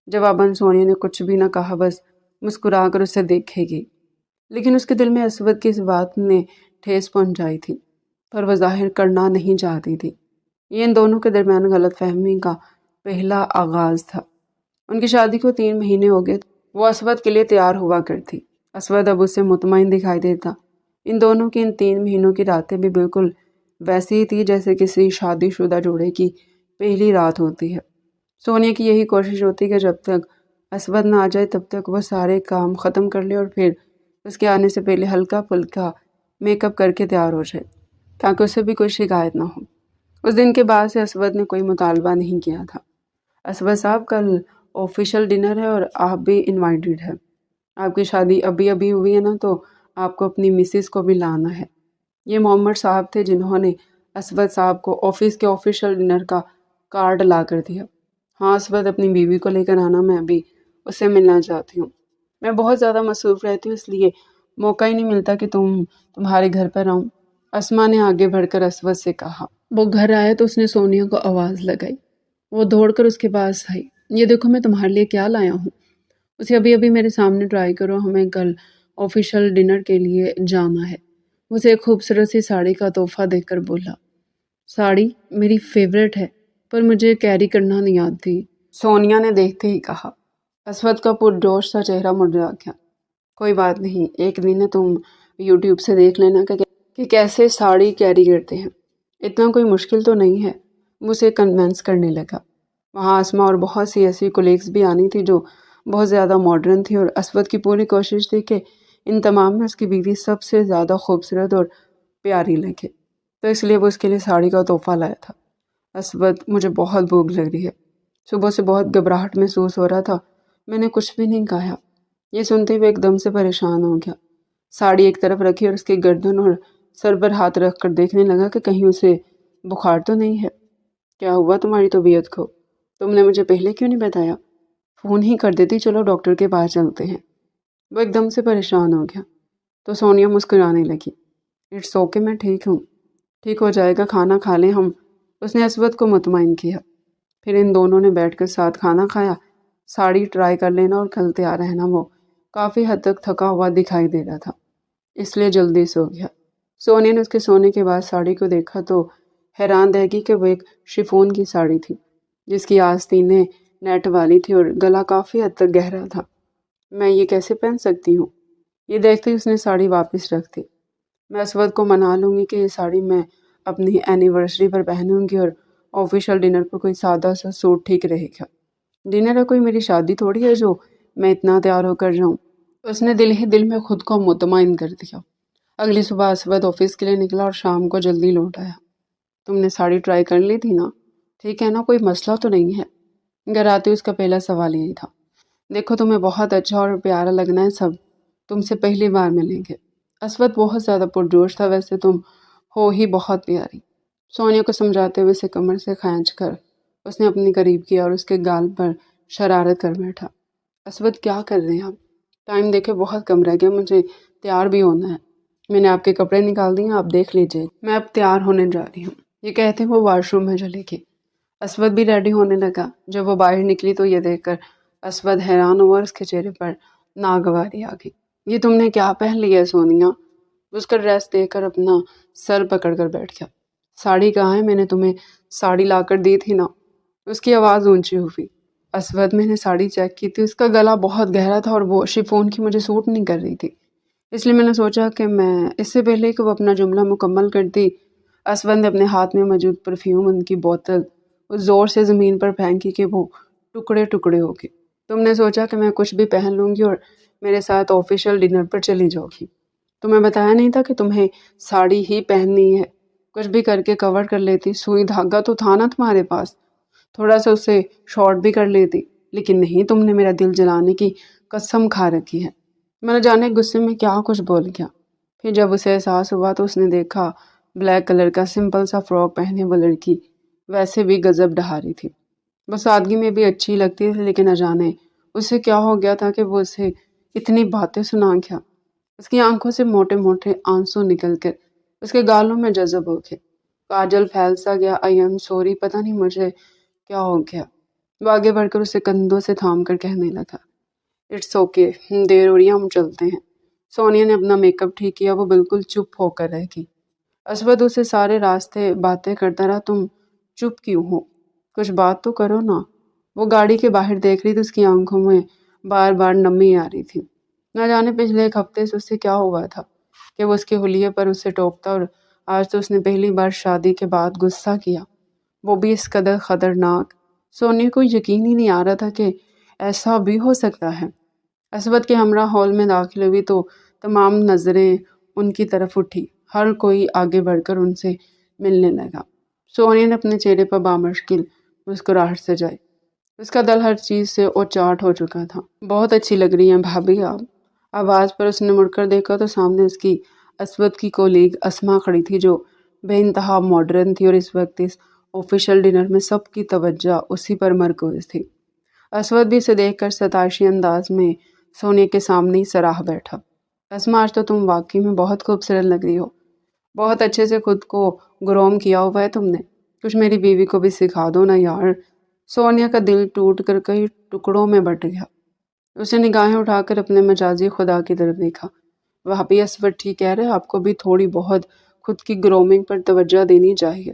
جواباً سونیا نے کچھ بھی نہ کہا، بس مسکرا کر اسے دیکھے گی، لیکن اس کے دل میں عصمت کی اس بات نے ٹھیس پہنچائی تھی، پر وہ ظاہر کرنا نہیں چاہتی تھی۔ یہ ان دونوں کے درمیان غلط فہمی کا پہلا آغاز تھا۔ ان کی شادی کو 3 مہینے ہو گئے، وہ عصمت کے لیے تیار ہوا کرتی۔ عصمت اب اسے مطمئن دکھائی دیتا۔ ان دونوں کی ان 3 مہینوں کی راتیں بھی بالکل ویسی ہی تھی جیسے کسی شادی شدہ جوڑے کی پہلی رات ہوتی ہے۔ سونیا کی یہی کوشش ہوتی کہ جب تک عصمت نہ آ جائے تب تک وہ سارے کام ختم کر لے اور پھر اس کے آنے سے پہلے ہلکا پھلکا میک اپ کر کے تیار ہو جائے تاکہ اسے بھی کوئی شکایت نہ ہو۔ اس دن کے بعد سے عصمت نے کوئی مطالبہ نہیں کیا تھا۔ عصمت صاحب کل آفیشیل ڈنر ہے اور آپ بھی انوائٹڈ ہیں۔ آپ کی شادی ابھی ہوئی ہے نا تو آپ کو اپنی مسز کو بھی لانا ہے۔ یہ محمد صاحب تھے جنہوں نے عصمت صاحب کو آفس کے آفیشیل ڈنر کا کارڈ لا کر دیا۔ ہاں عصمت اپنی بیوی کو لے کر آنا، میں ابھی اسے ملنا چاہتی ہوں۔ میں بہت زیادہ مصروف رہتی ہوں اس لیے موقع ہی نہیں ملتا کہ تمہارے گھر پر آؤں، اسما نے آگے بڑھ کر عصمت سے کہا۔ وہ گھر آیا تو اس نے سونیا کو آواز لگائی۔ وہ دوڑ کر اس کے پاس آئی۔ یہ دیکھو میں تمہارے لیے کیا لایا ہوں، اسے ابھی میرے سامنے ٹرائی کرو، ہمیں کل آفیشیل ڈنر کے لیے جانا ہے۔ اسے ایک خوبصورت سی ساڑی کا تحفہ دے کر بولا۔ ساڑی میری فیوریٹ ہے پر مجھے کیری کرنا نہیں آتی، سونیا نے دیکھتے ہی کہا۔ عصمت کا پرجوش سا چہرہ مرجھا گیا۔ کوئی بات نہیں، ایک دن تم یوٹیوب سے دیکھ لینا کہ کیسے ساڑی کیری کرتے ہیں، اتنا کوئی مشکل تو نہیں ہے۔ مجھے کنونس کرنے لگا۔ وہاں اسما اور بہت سی ایسی کولیگز بھی آنی تھی جو بہت زیادہ ماڈرن تھی اور عصمت کی پوری کوشش تھی کہ ان تمام میں اس کی بیوی سب سے زیادہ خوبصورت اور پیاری لگے، تو اس لیے وہ اس کے لیے ساڑی کا تحفہ لایا تھا۔ عصمت مجھے بہت بھوک لگ رہی ہے، صبح سے بہت گھبراہٹ محسوس ہو رہا تھا، میں نے کچھ بھی نہیں کھایا۔ یہ سنتے ہوئے ایک دم سے پریشان ہو گیا، ساڑی ایک طرف رکھی اور اس کی گردن اور سر پر ہاتھ رکھ کر دیکھنے لگا کہ کہیں اسے بخار تو نہیں ہے۔ کیا ہوا تمہاری طبیعت کو؟ تم نے مجھے پہلے کیوں نہیں بتایا؟ فون ہی کر دیتی، چلو ڈاکٹر کے پاس چلتے ہیں۔ وہ ایک دم سے پریشان ہو گیا تو سونیا مسکرانے لگی۔ اٹس اوکے، میں ٹھیک ہوں، ٹھیک ہو جائے گا، کھانا کھا لیں ہم، اس نے عصمت کو مطمئن کیا۔ پھر ان دونوں نے بیٹھ کر ساتھ کھانا کھایا۔ ساڑی ٹرائی کر لینا اور کل تیار رہنا۔ وہ کافی حد تک تھکا ہوا دکھائی دے رہا تھا، اس لیے جلدی سو گیا۔ سونیا نے اس کے سونے کے بعد ساڑی کو دیکھا تو حیران رہ گئی کہ وہ ایک شفون کی ساڑی تھی جس کی آستینیں نیٹ والی تھی اور گلا کافی حد تک گہرا تھا۔ میں یہ کیسے پہن سکتی ہوں؟ یہ دیکھتے ہی اس نے ساڑی واپس رکھ دی۔ میں عصمت کو منا لوں گی کہ یہ ساڑی میں اپنی اینیورسری پر پہنوں گی اور آفیشیل ڈنر پر کوئی سادہ سا سوٹ ٹھیک رہے گا۔ ڈنر ہے کوئی میری شادی تھوڑی ہے جو میں اتنا تیار ہو کر جاؤں۔ اس نے دل ہی دل میں خود کو مطمئن کر دیا۔ اگلی صبح عصمت آفس کے لیے نکلا اور شام کو جلدی لوٹ آیا۔ تم نے ساڑی ٹرائی کر لی تھی نا؟ ٹھیک ہے نا، کوئی مسئلہ تو نہیں ہے؟ گھر آتے اس کا پہلا سوال یہی تھا۔ دیکھو تمہیں بہت اچھا اور پیارا لگنا ہے، سب تم سے پہلی بار ملیں گے۔ عصمت بہت زیادہ پرجوش تھا، ویسے تم ہو ہی بہت پیاری، سونیا کو سمجھاتے ہوئے اسے کمر سے کھینچ کر اس نے اپنے قریب کیا اور اس کے گال پر شرارت کر بیٹھا۔ عصمت کیا کر رہے ہیں آپ؟ ٹائم دیکھے بہت کم رہ گیا، مجھے تیار بھی ہونا ہے۔ میں نے آپ کے کپڑے نکال دیے، آپ دیکھ لیجئے، میں اب تیار ہونے جا رہی ہوں۔ یہ کہتے وہ واش روم میں چلے گی۔ اسود بھی ریڈی ہونے لگا۔ جب وہ باہر نکلی تو یہ دیکھ کر اسود حیران ہوا اور اس کے چہرے پر ناگواری آ گئی۔ یہ تم نے کیا پہن لیا ہے سونیا؟ اس کا ڈریس دیکھ کر اپنا سر پکڑ کر بیٹھ گیا۔ ساڑی کہاں ہے؟ میں نے تمہیں ساڑی لا کر دی تھی نا۔ اس کی آواز اونچی ہوئی۔ اسود، میں نے ساڑی چیک کی تھی، اس کا گلا بہت گہرا تھا اور وہ شفون کی مجھے سوٹ نہیں کر رہی تھی، اس لیے میں نے سوچا کہ میں اس سے پہلے کہ وہ اپنا جملہ مکمل کرتی، اسود نے اپنے ہاتھ میں موجود پرفیوم ان کی بوتل اس زور سے زمین پر پھینکی کہ وہ ٹکڑے ٹکڑے ہو گئے۔ تم نے سوچا کہ میں کچھ بھی پہن لوں گی اور میرے ساتھ آفیشیل ڈنر پر چلی جاؤ گی۔ تمہیں بتایا نہیں تھا کہ تمہیں ساڑی ہی پہننی ہے؟ کچھ بھی کر کے کور کر لیتی، سوئی دھاگا تو تھا نا تمہارے پاس، تھوڑا سا اسے شارٹ بھی کر لیتی، لیکن نہیں، تم نے میرا دل جلانے کی قسم کھا رکھی ہے۔ میں نہ جانے غصے میں کیا کچھ بول گیا۔ پھر جب اسے احساس ہوا تو اس نے دیکھا بلیک کلر کا سمپل سا فراک پہنے وہ لڑکی ویسے بھی غضب ڈھا رہی تھی۔ وہ سادگی میں بھی اچھی لگتی تھی، لیکن نہ جانے اسے کیا ہو گیا تھا کہ وہ اسے اتنی باتیں سنا گیا۔ اس کی آنکھوں سے موٹے موٹے آنسو نکل کر اس کے گالوں میں جذب ہو گئے۔ کاجل پھیل سا گیا۔ آئی ایم سوری، پتہ نہیں مجھے کیا ہو گیا۔ وہ آگے بڑھ کر اسے کندھوں سے تھام کر کہنے لگا، اٹس اوکے، دیر ہو رہی ہے، ہم چلتے ہیں۔ سونیا نے اپنا میک اپ ٹھیک کیا، وہ بالکل چپ ہو کر رہ گئی۔ اسود اسے سارے راستے باتیں کرتا رہا، تم چپ کیوں ہو؟ کچھ بات تو کرو نا۔ وہ گاڑی کے باہر دیکھ رہی تھی، اس کی آنکھوں میں بار بار نمی آ رہی تھی۔ نہ جانے پچھلے ایک ہفتے سے اس سے کیا ہوا تھا کہ وہ اس کے حلیے پر اسے ٹوکتا، اور آج تو اس نے پہلی بار شادی کے بعد غصہ کیا، وہ بھی اس قدر خطرناک۔ سونیا کو یقین ہی نہیں آ رہا تھا کہ ایسا بھی ہو سکتا ہے۔ اسود کے ہمراہ ہال میں داخل ہوئی تو تمام نظریں ان کی طرف اٹھی، ہر کوئی آگے بڑھ کر ان سے ملنے لگا۔ سونیا نے اپنے چہرے پر بامشکل مسکراہٹ سجائی، اس کا دل ہر چیز سے اوچاٹ ہو چکا تھا۔ بہت اچھی لگ رہی ہیں بھابھی آپ۔ آواز پر اس نے مڑ کر دیکھا تو سامنے اس کی اسود کی کولیگ اسما کھڑی تھی، جو بے انتہا ماڈرن تھی، اور اس وقت اس آفیشیل ڈنر میں سب کی توجہ اسی پر مرکوز تھی۔ اسود بھی اسے دیکھ کر ستائشی انداز میں سونیا کے سامنے ہی سراہ بیٹھا۔ اسما، آج تو تم واقعی میں بہت خوبصورت لگ رہی ہو، بہت اچھے سے خود کو گروم کیا ہوا ہے تم نے، کچھ میری بیوی کو بھی سکھا دو نا یار۔ سونیا کا دل ٹوٹ کر کئی ٹکڑوں میں بٹ گیا۔ اسے نگاہیں اٹھا کر اپنے مجازی خدا کی طرف دیکھا۔ وہابی اسود ٹھیک کہہ رہے، آپ کو بھی تھوڑی بہت خود کی گرومنگ پر توجہ دینی چاہیے۔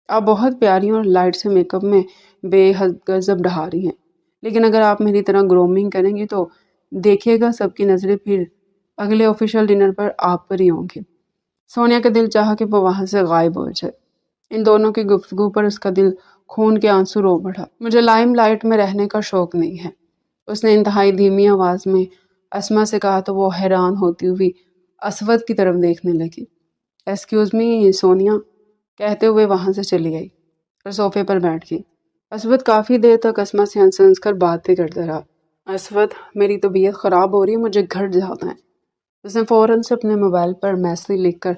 آپ بہت پیاری اور لائٹ سے میک اپ میں بے حد غضب ڈھا رہی ہیں، لیکن اگر آپ میری طرح گرومنگ کریں گی تو دیکھیے گا سب کی نظریں پھر اگلے آفیشیل ڈنر پر آپ پر ہی ہوں گی۔ سونیا کا دل چاہا کہ وہ وہاں سے غائب ہو جائے۔ ان دونوں کی گفتگو پر اس کا دل خون کے آنسو رو پڑا۔ مجھے لائم لائٹ میں رہنے کا شوق نہیں ہے، اس نے انتہائی دھیمی آواز میں اسما سے کہا تو وہ حیران ہوتی ہوئی اسود کی طرف دیکھنے لگی۔ ایکسکیوز می سونیا، کہتے ہوئے وہاں سے چلی گئی اور صوفے پر بیٹھ گئی۔ اسود کافی دیر تک اسما سے ہنس ہنس کر باتیں کرتا رہا۔ اسود، میری طبیعت خراب ہو رہی ہے، مجھے گھر جانا ہے۔ اس نے فوراً سے اپنے موبائل پر میسج لکھ کر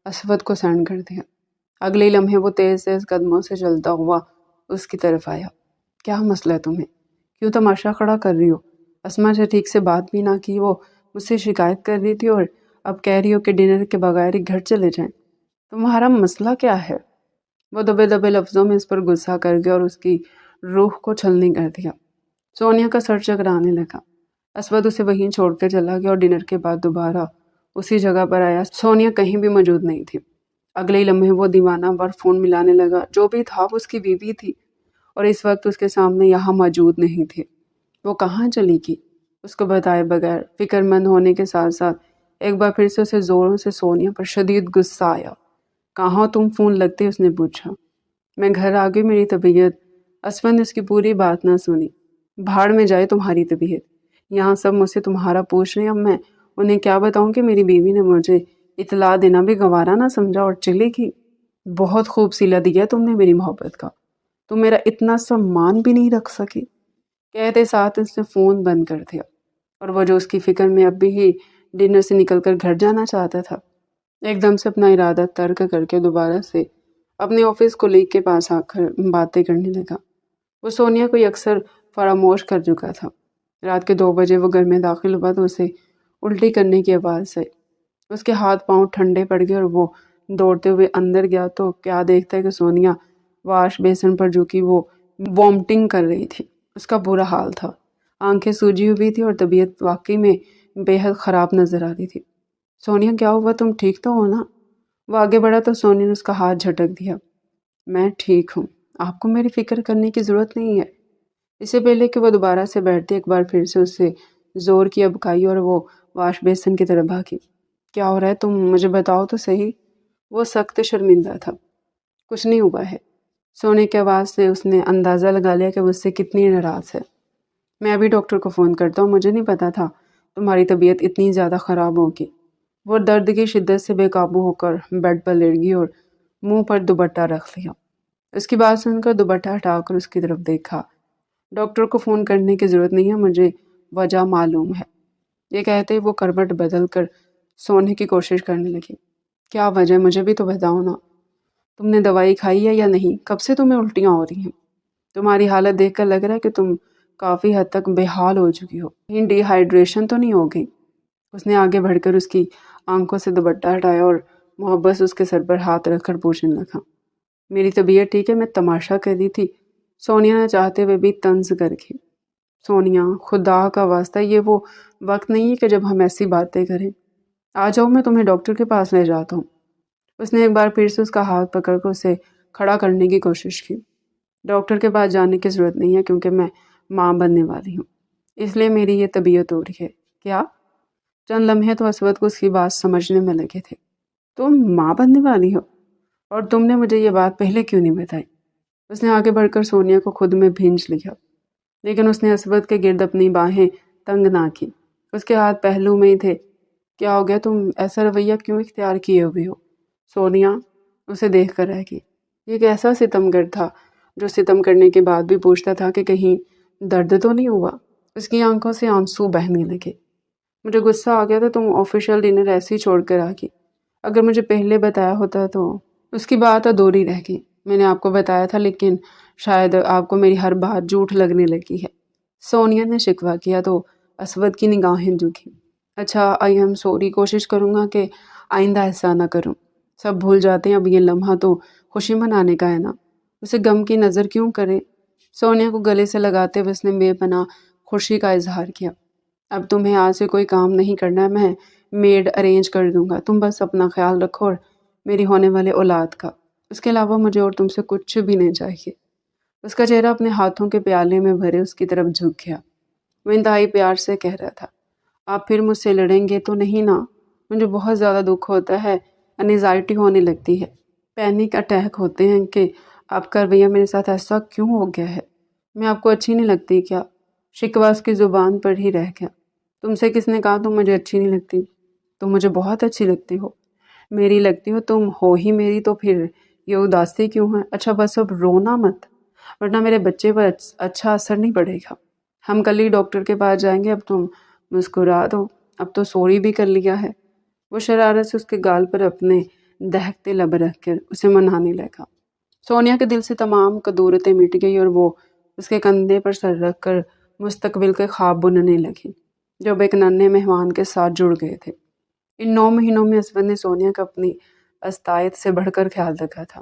اسود کو سینڈ کر دیا۔ اگلے ہی لمحے وہ تیز تیز قدموں سے چلتا ہوا اس کی طرف آیا۔ کیا مسئلہ ہے تمہیں؟ کیوں تماشا کھڑا کر رہی ہو؟ اسما سے ٹھیک سے بات بھی نہ کی، وہ مجھ سے شکایت کر رہی تھی اور اب کہہ رہی ہو کہ ڈنر کے بغیر ہی گھر چلے جائیں۔ تمہارا مسئلہ کیا ہے؟ وہ دبے دبے لفظوں میں اس پر غصہ کر گیا اور اس کی روح کو چھلنی کر دیا۔ سونیا کا سر چکرانے لگا۔ اسود اسے وہیں چھوڑ کر چلا گیا اور ڈنر کے بعد دوبارہ اسی جگہ پر آیا۔ سونیا کہیں بھی موجود نہیں تھی۔ اگلے ہی لمحے وہ دیوانہ ور فون ملانے لگا۔ جو بھی تھا وہ اس کی بیوی تھی اور اس وقت اس کے سامنے یہاں موجود نہیں تھی۔ وہ کہاں چلی گئی؟ اس کو بتائے بغیر فکر مند ہونے کے ساتھ ساتھ ایک بار پھر سے اسے زوروں سے سونیا پر شدید غصہ آیا۔ کہاں تم فون لگتے؟ اس نے پوچھا۔ میں گھر آ گئی، میری طبیعت۔ اسود نے اس کی پوری بات نہ سنی۔ بھاڑ میں جائے تمہاری طبیعت، یہاں سب مجھ سے تمہارا پوچھ رہے ہیں، اب میں انہیں کیا بتاؤں کہ میری بیوی نے مجھے اطلاع دینا بھی گوارا نہ سمجھا اور چلے گی۔ بہت خوب صلہ دیا تم نے میری محبت کا، تم میرا اتنا سامان بھی نہیں رکھ سکی۔ کہتے ساتھ اس نے فون بند کر دیا، اور وہ جو اس کی فکر میں اب بھی ہی ڈنر سے نکل کر گھر جانا چاہتا تھا، ایک دم سے اپنا ارادہ ترک کر کے دوبارہ سے اپنے آفس کولیگ کے پاس آ کر باتیں کرنے لگا۔ وہ سونیا کو اکثر فراموش کر چکا تھا، رات کے 2 بجے وہ گھر میں داخل ہوا تو اسے الٹی کرنے کی آواز آئی۔ اس کے ہاتھ پاؤں ٹھنڈے پڑ گئے اور وہ دوڑتے ہوئے اندر گیا تو کیا دیکھتا ہے کہ سونیا واش بیسن پر جھکی وہ وامٹنگ کر رہی تھی۔ اس کا برا حال تھا، آنکھیں سوجی ہوئی تھی اور طبیعت واقعی میں بے حد خراب نظر آ رہی تھی۔ سونیا کیا ہوا، تم ٹھیک تو ہو نا؟ وہ آگے بڑھا تو سونیا نے اس کا ہاتھ جھٹک دیا۔ میں ٹھیک ہوں، آپ کو میری فکر کرنے کی ضرورت نہیں ہے۔ اس سے پہلے کہ وہ دوبارہ سے بیٹھتی ایک بار پھر سے اسے زور کی ابکائی اور وہ واش بیسن کی طرف بھاگی۔ کیا ہو رہا ہے، تم مجھے بتاؤ تو صحیح۔ وہ سخت شرمندہ تھا۔ کچھ نہیں ہوا ہے، سونے کی آواز سے اس نے اندازہ لگا لیا کہ وہ اس سے کتنی ناراض ہے۔ میں ابھی ڈاکٹر کو فون کرتا ہوں، مجھے نہیں پتا تھا تمہاری طبیعت اتنی زیادہ خراب ہوگی۔ وہ درد کی شدت سے بے قابو ہو کر بیڈ پر لیٹ گئی اور منہ پر دوپٹہ رکھ لیا۔ اس کی بات سن کر دوپٹہ ہٹا کر اس کی طرف دیکھا۔ ڈاکٹر کو فون کرنے کی ضرورت نہیں ہے، مجھے وجہ معلوم ہے۔ یہ کہتے ہی وہ کروٹ بدل کر سونے کی کوشش کرنے لگی۔ کیا وجہ، مجھے بھی تو بتاؤ نا۔ تم نے دوائی کھائی ہے یا نہیں؟ کب سے تمہیں الٹیاں ہو رہی ہیں؟ تمہاری حالت دیکھ کر لگ رہا ہے کہ تم کافی حد تک بے حال ہو چکی ہو، کہیں ڈی ہائیڈریشن تو نہیں ہو گئی؟ اس نے آگے بڑھ کر اس کی آنکھوں سے دوپٹہ ہٹایا اور محبت سے اس کے سر پر ہاتھ رکھ کر پوچھنے لگا۔ میری طبیعت ٹھیک ہے، میں تماشا کر رہی تھی۔ سونیا نہ چاہتے ہوئے بھی طنز کر کے۔ سونیا، خدا کا واسطہ، یہ وہ وقت نہیں ہے کہ جب ہم ایسی باتیں کریں۔ آ جاؤ، میں تمہیں ڈاکٹر کے پاس لے جاتا ہوں۔ اس نے ایک بار پھر سے اس کا ہاتھ پکڑ کر اسے کھڑا کرنے کی کوشش کی۔ ڈاکٹر کے پاس جانے کی ضرورت نہیں ہے کیونکہ میں ماں بننے والی ہوں، اس لیے میری یہ طبیعت ہو رہی ہے۔ کیا؟ چند لمحے تو اسود کو اس کی بات سمجھنے میں لگے تھے۔ تم ماں بننے والی ہو؟ اور تم نے مجھے یہ بات پہلے کیوں نہیں بتائی؟ اس نے آگے بڑھ کر سونیا کو خود میں بھینچ لیا، لیکن اس نے اسود کے گرد اپنی باہیں تنگ نہ کی۔ اس کے ہاتھ پہلو میں ہی تھے۔ کیا ہو گیا، تم ایسا رویہ کیوں اختیار کیے ہوئے ہو؟ سونیا اسے دیکھ کر رہ گئی۔ یہ ایک ایسا ستم گر تھا جو ستم کرنے کے بعد بھی پوچھتا تھا کہ کہیں درد تو نہیں ہوا۔ اس کی آنکھوں سے آنسو بہنے لگے۔ مجھے غصہ آ گیا تھا، تم آفیشیل ڈنر ایسے ہی چھوڑ کر آ گئی۔ اگر مجھے پہلے بتایا ہوتا تو… اس کی بات ادھوری رہ گئی۔ میں نے آپ کو بتایا تھا، لیکن شاید آپ کو میری ہر بات جھوٹ لگنے لگی ہے۔ سونیا نے شکوہ کیا تو اسود کی نگاہیں جھکی۔ اچھا، آئی ایم سوری، کوشش کروں گا کہ آئندہ ایسا نہ کروں۔ سب بھول جاتے ہیں، اب یہ لمحہ تو خوشی منانے کا ہے نا، اسے غم کی نظر کیوں کرے؟ سونیا کو گلے سے لگاتے ہوئے اس نے بے پناہ خوشی کا اظہار کیا۔ اب تمہیں آج سے کوئی کام نہیں کرنا ہے، میں میڈ ارینج کر دوں گا، تم بس اپنا خیال رکھو اور میری ہونے والے اولاد کا۔ اس کے علاوہ مجھے اور تم سے کچھ بھی نہیں چاہیے۔ اس کا چہرہ اپنے ہاتھوں کے پیالے میں بھرے اس کی طرف جھک گیا۔ وہ انتہائی پیار سے کہہ رہا تھا، آپ پھر مجھ سے لڑیں گے تو نہیں نا؟ مجھے بہت زیادہ دکھ ہوتا ہے، انیزائٹی ہونے لگتی ہے، پینک اٹیک ہوتے ہیں کہ آپ کا رویہ میرے ساتھ ایسا کیوں ہو گیا ہے؟ میں آپ کو اچھی نہیں لگتی کیا؟ شکوہ اس کی زبان پر ہی رہ گیا۔ تم سے کس نے کہا تم مجھے اچھی نہیں لگتی؟ تم مجھے بہت اچھی لگتی ہو، میری لگتی ہو، تم ہو ہی میری، تو پھر یہ اداسی کیوں ہے؟ اچھا بس اب رونا مت، ورنہ میرے بچے پر اچھا اثر نہیں پڑے گا۔ ہم کل ہی ڈاکٹر کے پاس جائیں گے، اب تم مسکرا دو، اب تو سوری بھی کر لیا ہے۔ وہ شرارت سے اس کے گال پر اپنے دہکتے لب رکھ کر اسے منانے لگا۔ سونیا کے دل سے تمام کدورتیں مٹ گئی اور وہ اس کے کندھے پر سر رکھ کر مستقبل کے خواب بننے لگی جو ایک ننھے مہمان کے ساتھ جڑ گئے تھے۔ ان 9 مہینوں میں اسود نے سونیا کا اپنی استائیت سے بڑھ کر خیال رکھا تھا۔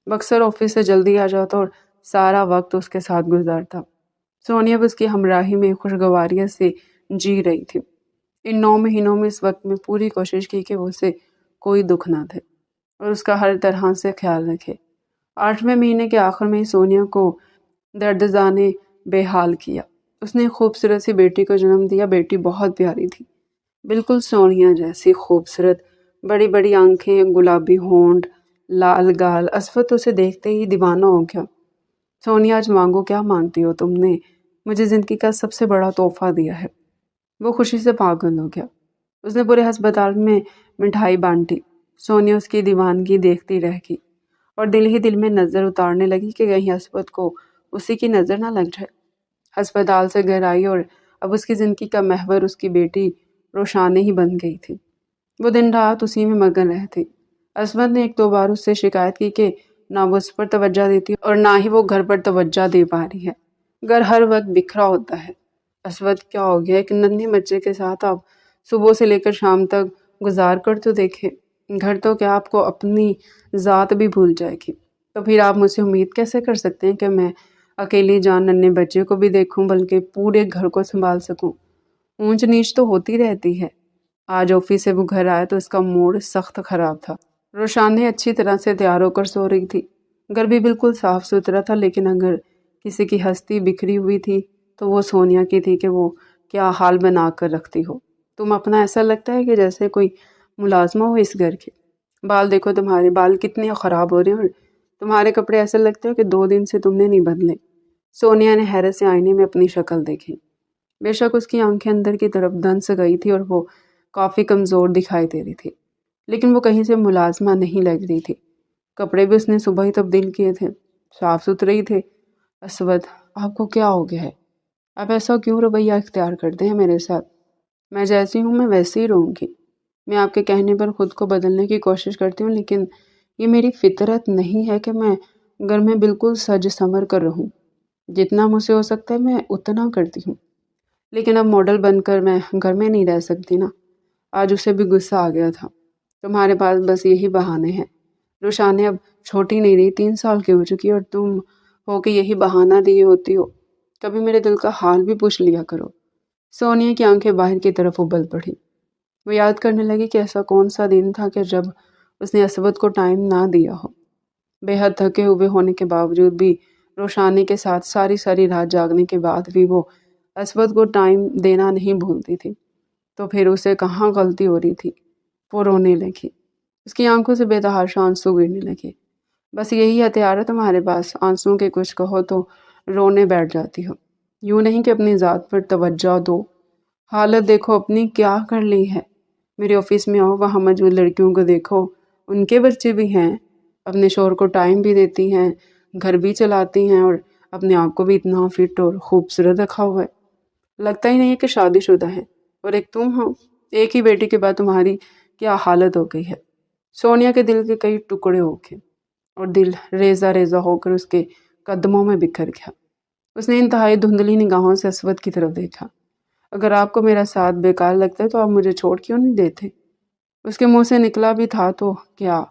وہ اکثر آفس سے جلدی آ جاتا اور سارا وقت اس کے ساتھ گزارتا۔ سونیا بھی اس کی ہمراہی میں خوشگواریت سے جی رہی تھی۔ ان 9 مہینوں میں اس وقت میں پوری کوشش کی کہ وہ اسے کوئی دکھ نہ دے اور اس کا ہر طرح سے خیال رکھے۔ 8ویں مہینے کے آخر میں سونیا کو دردزا نے بے حال کیا۔ اس نے ایک خوبصورت سی بیٹی کو جنم دیا۔ بیٹی بہت پیاری تھی، بالکل سونیا جیسی خوبصورت، بڑی بڑی آنکھیں، گلابی ہونٹ، لال گال۔ اسود اسے دیکھتے ہی دیوانہ ہو گیا۔ سونیا، آج مانگو، کیا مانگتی ہو؟ تم نے مجھے زندگی کا سب سے بڑا تحفہ دیا ہے۔ وہ خوشی سے پاگل ہو گیا۔ اس نے پورے ہسپتال میں مٹھائی بانٹی۔ سونیا اس کی دیوانگی دیکھتی رہ گئی اور دل ہی دل میں نظر اتارنے لگی کہ کہیں اسود کو اسی کی نظر نہ لگ جائے۔ ہسپتال سے گھر آئی اور اب اس کی زندگی کا محور اس کی بیٹی روشانے ہی بن گئی تھی۔ وہ دن رات اسی میں مگن رہتی۔ اسود نے 1-2 بار اس سے شکایت کی کہ نہ وہ اس پر توجہ دیتی اور نہ ہی وہ گھر پر توجہ دے پا رہی ہے۔ گھر ہر وقت بکھرا ہوتا ہے۔ اسود کیا ہو گیا؟ ایک ننھے بچے کے ساتھ آپ صبح سے لے کر شام تک گزار کر تو دیکھے، گھر تو کیا آپ کو اپنی ذات بھی بھول جائے گی۔ تو پھر آپ مجھ سے امید کیسے کر سکتے ہیں کہ میں اکیلی جان ننھے بچے کو بھی دیکھوں بلکہ پورے گھر کو سنبھال سکوں؟ اونچ نیچ تو ہوتی رہتی ہے۔ آج آفس سے وہ گھر آیا تو اس کا موڈ سخت خراب تھا۔ روشانی اچھی طرح سے تیار ہو کر سو رہی تھی۔ گھر بھی بالکل صاف ستھرا تھا، لیکن اگر کسی کی ہستی بکھری ہوئی تھی تو وہ سونیا کی تھی کہ وہ کیا حال بنا کر رکھتی ہو۔ تم اپنا ایسا لگتا ہے کہ جیسے کوئی ملازمہ ہو اس گھر کے۔ بال دیکھو، تمہارے بال کتنے خراب ہو رہے ہیں، اور تمہارے کپڑے ایسے لگتے ہو کہ 2 دن سے تم نے نہیں بدلے۔ سونیا نے حیرت سے آئینے میں اپنی شکل دیکھی۔ بے شک اس کی آنکھیں اندر کی طرف دھنس گئی تھی اور وہ کافی کمزور دکھائی دے رہی تھی، لیکن وہ کہیں سے ملازمہ نہیں لگ رہی تھی۔ کپڑے بھی اس نے صبح ہی تبدیل کیے تھے، صاف ستھرے ہی تھے۔ اسود، آپ کو کیا ہو گیا ہے؟ آپ ایسا کیوں رویہ اختیار کرتے ہیں میرے ساتھ؟ میں جیسی ہوں میں ویسے ہی رہوں گی۔ میں آپ کے کہنے پر خود کو بدلنے کی کوشش کرتی ہوں، لیکن یہ میری فطرت نہیں ہے کہ میں گھر میں بالکل سج سنور کر رہوں۔ جتنا مجھ سے ہو سکتا ہے میں اتنا کرتی ہوں، لیکن اب ماڈل بن کر میں گھر میں نہیں رہ سکتی نا۔ آج اسے بھی غصہ آ گیا تھا۔ تمہارے پاس بس یہی بہانے ہیں۔ روشانے اب چھوٹی نہیں رہی، 3 سال کی ہو چکی، اور تم ہو کہ یہی بہانہ دیے ہوتی ہو۔ کبھی میرے دل کا حال بھی پوچھ لیا کرو۔ سونیا کی آنکھیں باہر کی طرف ابل پڑی۔ وہ یاد کرنے لگی کہ ایسا کون سا دن تھا کہ جب اس نے اسود کو ٹائم نہ دیا ہو۔ بے حد تھکے ہوئے ہونے کے باوجود بھی، روشانی کے ساتھ ساری ساری رات جاگنے کے بعد بھی وہ اسود کو ٹائم دینا نہیں بھولتی تھی۔ تو پھر اسے کہاں غلطی ہو رہی تھی؟ وہ رونے لگی۔ اس کی آنکھوں سے بے تحاشا آنسو گرنے لگے۔ بس یہی ہتھیار ہے تمہارے پاس، آنسوں کے کچھ کہو تو رونے بیٹھ جاتی ہو۔ یوں نہیں کہ اپنی ذات پر توجہ دو۔ حالت دیکھو اپنی کیا کر لی ہے۔ میرے آفس میں آؤ، وہاں موجود لڑکیوں کو دیکھو، ان کے بچے بھی ہیں، اپنے شوہر کو ٹائم بھی دیتی ہیں، گھر بھی چلاتی ہیں، اور اپنے آپ کو بھی اتنا فٹ اور خوبصورت رکھا ہوا ہے۔ لگتا ہی نہیں ہے کہ شادی شدہ ہے۔ اور ایک تم ہو، ایک ہی بیٹی کے بعد تمہاری کیا حالت ہو گئی ہے۔ سونیا کے دل کے کئی ٹکڑے ہو گئے اور دل ریزہ ریزہ ہو کر اس کے قدموں میں بکھر گیا۔ اس نے انتہائی دھندلی نگاہوں سے اسود کی طرف دیکھا۔ اگر آپ کو میرا ساتھ بیکار لگتا ہے تو آپ مجھے چھوڑ کیوں نہیں دیتے؟ اس کے منہ سے نکلا بھی تھا تو کیا،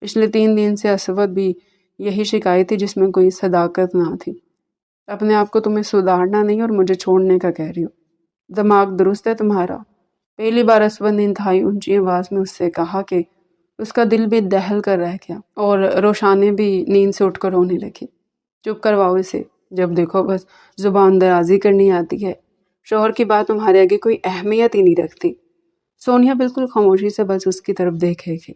پچھلے 3 دن سے اسود بھی یہی شکایت تھی جس میں کوئی صداقت نہ تھی۔ اپنے آپ کو تمہیں سدھارنا نہیں اور مجھے چھوڑنے کا کہہ رہی ہو۔ دماغ درست ہے تمہارا؟ پہلی بار اسود نے انتہائی اونچی آواز میں اس سے کہا کہ اس کا دل بھی دہل کر رہ گیا، اور روشانے بھی نیند سے اٹھ کر رونے لگی۔ چپ کرواؤ اسے، جب دیکھو بس زبان درازی کرنی آتی ہے۔ شوہر کی بات تمہارے آگے کوئی اہمیت ہی نہیں رکھتی۔ سونیا بالکل خاموشی سے بس اس کی طرف دیکھے گی۔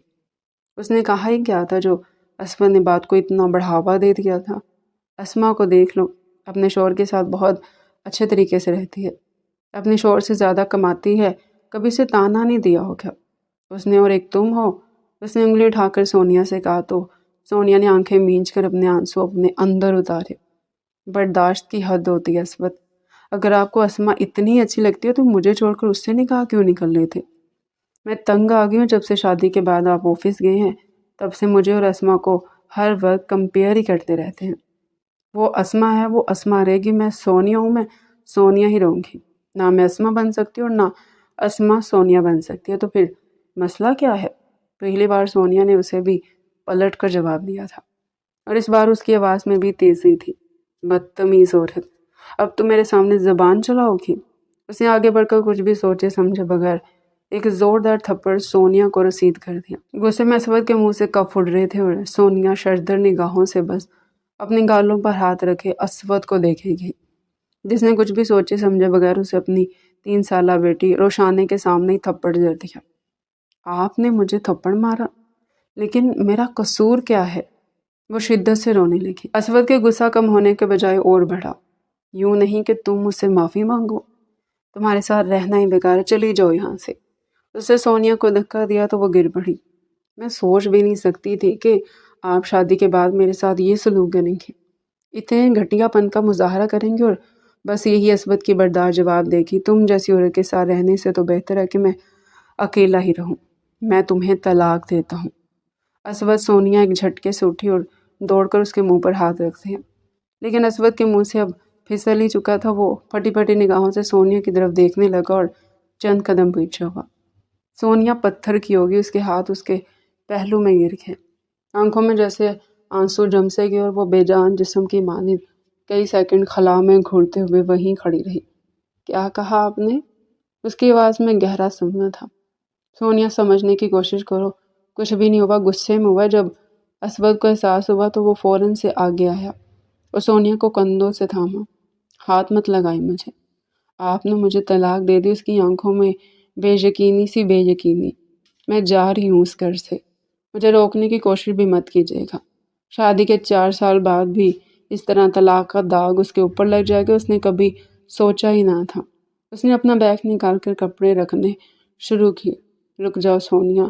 اس نے کہا ہی کیا تھا جو اسود نے بات کو اتنا بڑھاوا دے دیا تھا؟ اسما کو دیکھ لو، اپنے شوہر کے ساتھ بہت اچھے طریقے سے رہتی ہے، اپنے شوہر سے زیادہ کماتی ہے، کبھی سے تانا نہیں دیا ہوگا اس نے۔ اور ایک تم ہو۔ اس نے انگلی اٹھا کر سونیا سے کہا تو سونیا نے آنکھیں مینچ کر اپنے آنسو اپنے اندر اتارے۔ برداشت کی حد ہوتی ہے اسود۔ اگر آپ کو اسما اتنی اچھی لگتی ہے تو مجھے چھوڑ کر اس سے نکاح کیوں نکل رہے تھے؟ میں تنگ آ گئی ہوں، جب سے شادی کے بعد آپ آفس گئے ہیں تب سے مجھے اور اسما کو ہر وقت کمپیئر ہی کرتے رہتے ہیں۔ وہ اسما ہے، وہ اسما رہے گی، میں سونیا ہوں، میں سونیا ہی رہوں گی۔ نہ میں اسما بن سکتی اور نہ اسما سونیا بن سکتی ہے۔ تو پھر مسئلہ کیا ہے؟ پہلی بار سونیا نے اسے بھی پلٹ کر جواب دیا تھا، اور اس بار اس کی آواز میں بھی تیزی تھی۔ بدتمیز عورت، اب تم میرے سامنے زبان چلاؤ گی؟ اس نے آگے بڑھ کر کچھ بھی سوچے سمجھے بغیر ایک زوردار تھپڑ سونیا کو رسید کر دیا۔ غصے میں اسود کے منہ سے کف اڑ رہے تھے اور سونیا شردر نگاہوں سے بس اپنے گالوں پر ہاتھ رکھے اسود کو دیکھے گی، جس نے کچھ بھی سوچے سمجھے بغیر اسے اپنی 3 سالہ بیٹی روشانے کے سامنے ہی تھپڑ جڑ دیا۔ آپ نے مجھے تھپڑ مارا؟ لیکن میرا قصور کیا ہے؟ وہ شدت سے رونے لگی۔ اسود کے غصہ کم ہونے کے بجائے اور بڑھا۔ یوں نہیں کہ تم مجھ سے معافی مانگو، تمہارے ساتھ رہنا ہی بیکار ہے، چلی جاؤ یہاں سے۔ اس نے سونیا کو دھکا دیا تو وہ گر پڑی۔ میں سوچ بھی نہیں سکتی تھی کہ آپ شادی کے بعد میرے ساتھ یہ سلوک کریں گے، اتنے گھٹیا پن کا مظاہرہ کریں گے۔ اور بس یہی اسود کی بردار جواب دے گی، تم جیسی عورت کے ساتھ رہنے سے تو بہتر ہے کہ میں اکیلا ہی رہوں، میں تمہیں طلاق دیتا ہوں۔ اسود سونیا ایک جھٹکے سے اٹھی اور دوڑ کر اس کے منہ پر ہاتھ رکھ دیا، لیکن اسود کے منہ سے اب پھسل ہی چکا تھا وہ پھٹی پھٹی نگاہوں سے سونیا کی طرف دیکھنے لگا اور چند قدم پیچھے ہوا۔ سونیا پتھر کی ہوگی، اس کے ہاتھ اس کے پہلو میں گر گئے، آنکھوں میں جیسے آنسو جم سے گئے اور وہ بے جان جسم کی مانند کئی سیکنڈ خلا میں گھڑتے ہوئے وہیں کھڑی رہی۔ کیا کہا آپ نے؟ اس کی آواز میں گہرا سمنا تھا۔ سونیا سمجھنے کی کوشش کرو، کچھ بھی نہیں ہوا، غصے میں ہوا۔ جب اسود کو احساس ہوا تو وہ فوراً سے آگے آیا اور سونیا کو کندھوں سے تھاما۔ ہاتھ مت لگائی مجھے، آپ نے مجھے طلاق دے دی۔ اس کی آنکھوں میں بے یقینی۔ میں جا رہی ہوں اس گھر سے، مجھے روکنے کی کوشش بھی مت کیجیے گا۔ شادی کے 4 سال بعد بھی اس طرح طلاق کا داغ اس کے اوپر لگ جائے گا، اس نے کبھی سوچا ہی نہ تھا۔ اس نے اپنا بیگ نکال کر کپڑے رکھنے شروع کیے۔ رک جاؤ سونیا،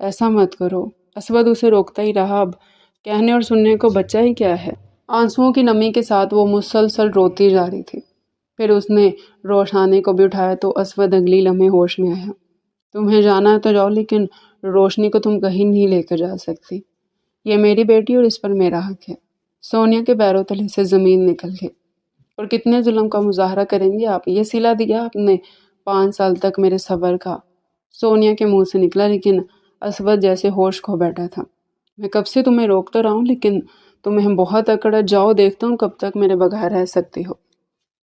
ایسا مت کرو۔ اسود اسے روکتا ہی رہا، اب کہنے اور سننے کو بچا ہی کیا ہے۔ آنسوؤں کی نمی کے ساتھ وہ مسلسل روتی جا رہی تھی۔ پھر اس نے روشانی کو بھی اٹھایا تو اسود اگلی لمحے ہوش میں آیا۔ تمہیں جانا ہے تو جاؤ، لیکن روشنی کو تم کہیں نہیں لے کر جا سکتی۔ یہ میری بیٹی اور اس پر میرا حق ہے۔ سونیا کے پیروں تلے سے زمین نکل گئی۔ اور کتنے ظلم کا مظاہرہ کریں گے آپ؟ یہ صلہ دیا آپ نے 5 سال تک میرے صبر کا، سونیا کے منہ سے نکلا، لیکن اسود جیسے ہوش کھو بیٹھا تھا۔ میں کب سے تمہیں روکتا رہا ہوں، لیکن تمہیں بہت اکڑ ہے۔ جاؤ، دیکھتا ہوں کب تک میرے بغیر رہ سکتی ہو۔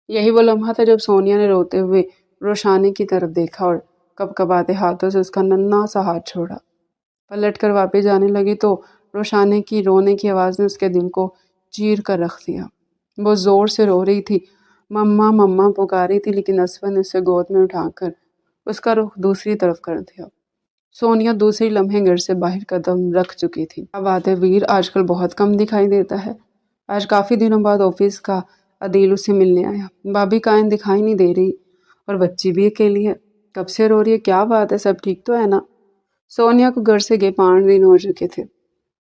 یہی وہ لمحہ تھا جب سونیا نے روتے ہوئے روشانی کی طرف دیکھا اور کپکپاتے ہاتھوں سے اس کا ننھا سا ہاتھ چھوڑا۔ پلٹ کر واپس جانے لگی تو روشانی کی رونے کی آواز نے اس کے دل کو چیر کر رکھ دیا۔ وہ زور سے رو رہی تھی، مما مما پکاری تھی، لیکن اسود نے اسے گود میں اٹھا کر اس کا رخ دوسری طرف کر دیا۔ سونیا دوسری لمحے گھر سے باہر قدم رکھ چکی تھی۔ اب آتے ویر آج کل بہت کم دکھائی دیتا ہے۔ آج کافی دنوں بعد آفس کا عدیل اسے ملنے آیا۔ بھابھی کائیں دکھائی نہیں دے رہی اور بچی بھی اکیلی ہے۔ کب سے رو رہی ہے؟ کیا بات ہے؟ سب ٹھیک تو ہے نا؟ سونیا کو گھر سے گئے 5 دن ہو چکے تھے۔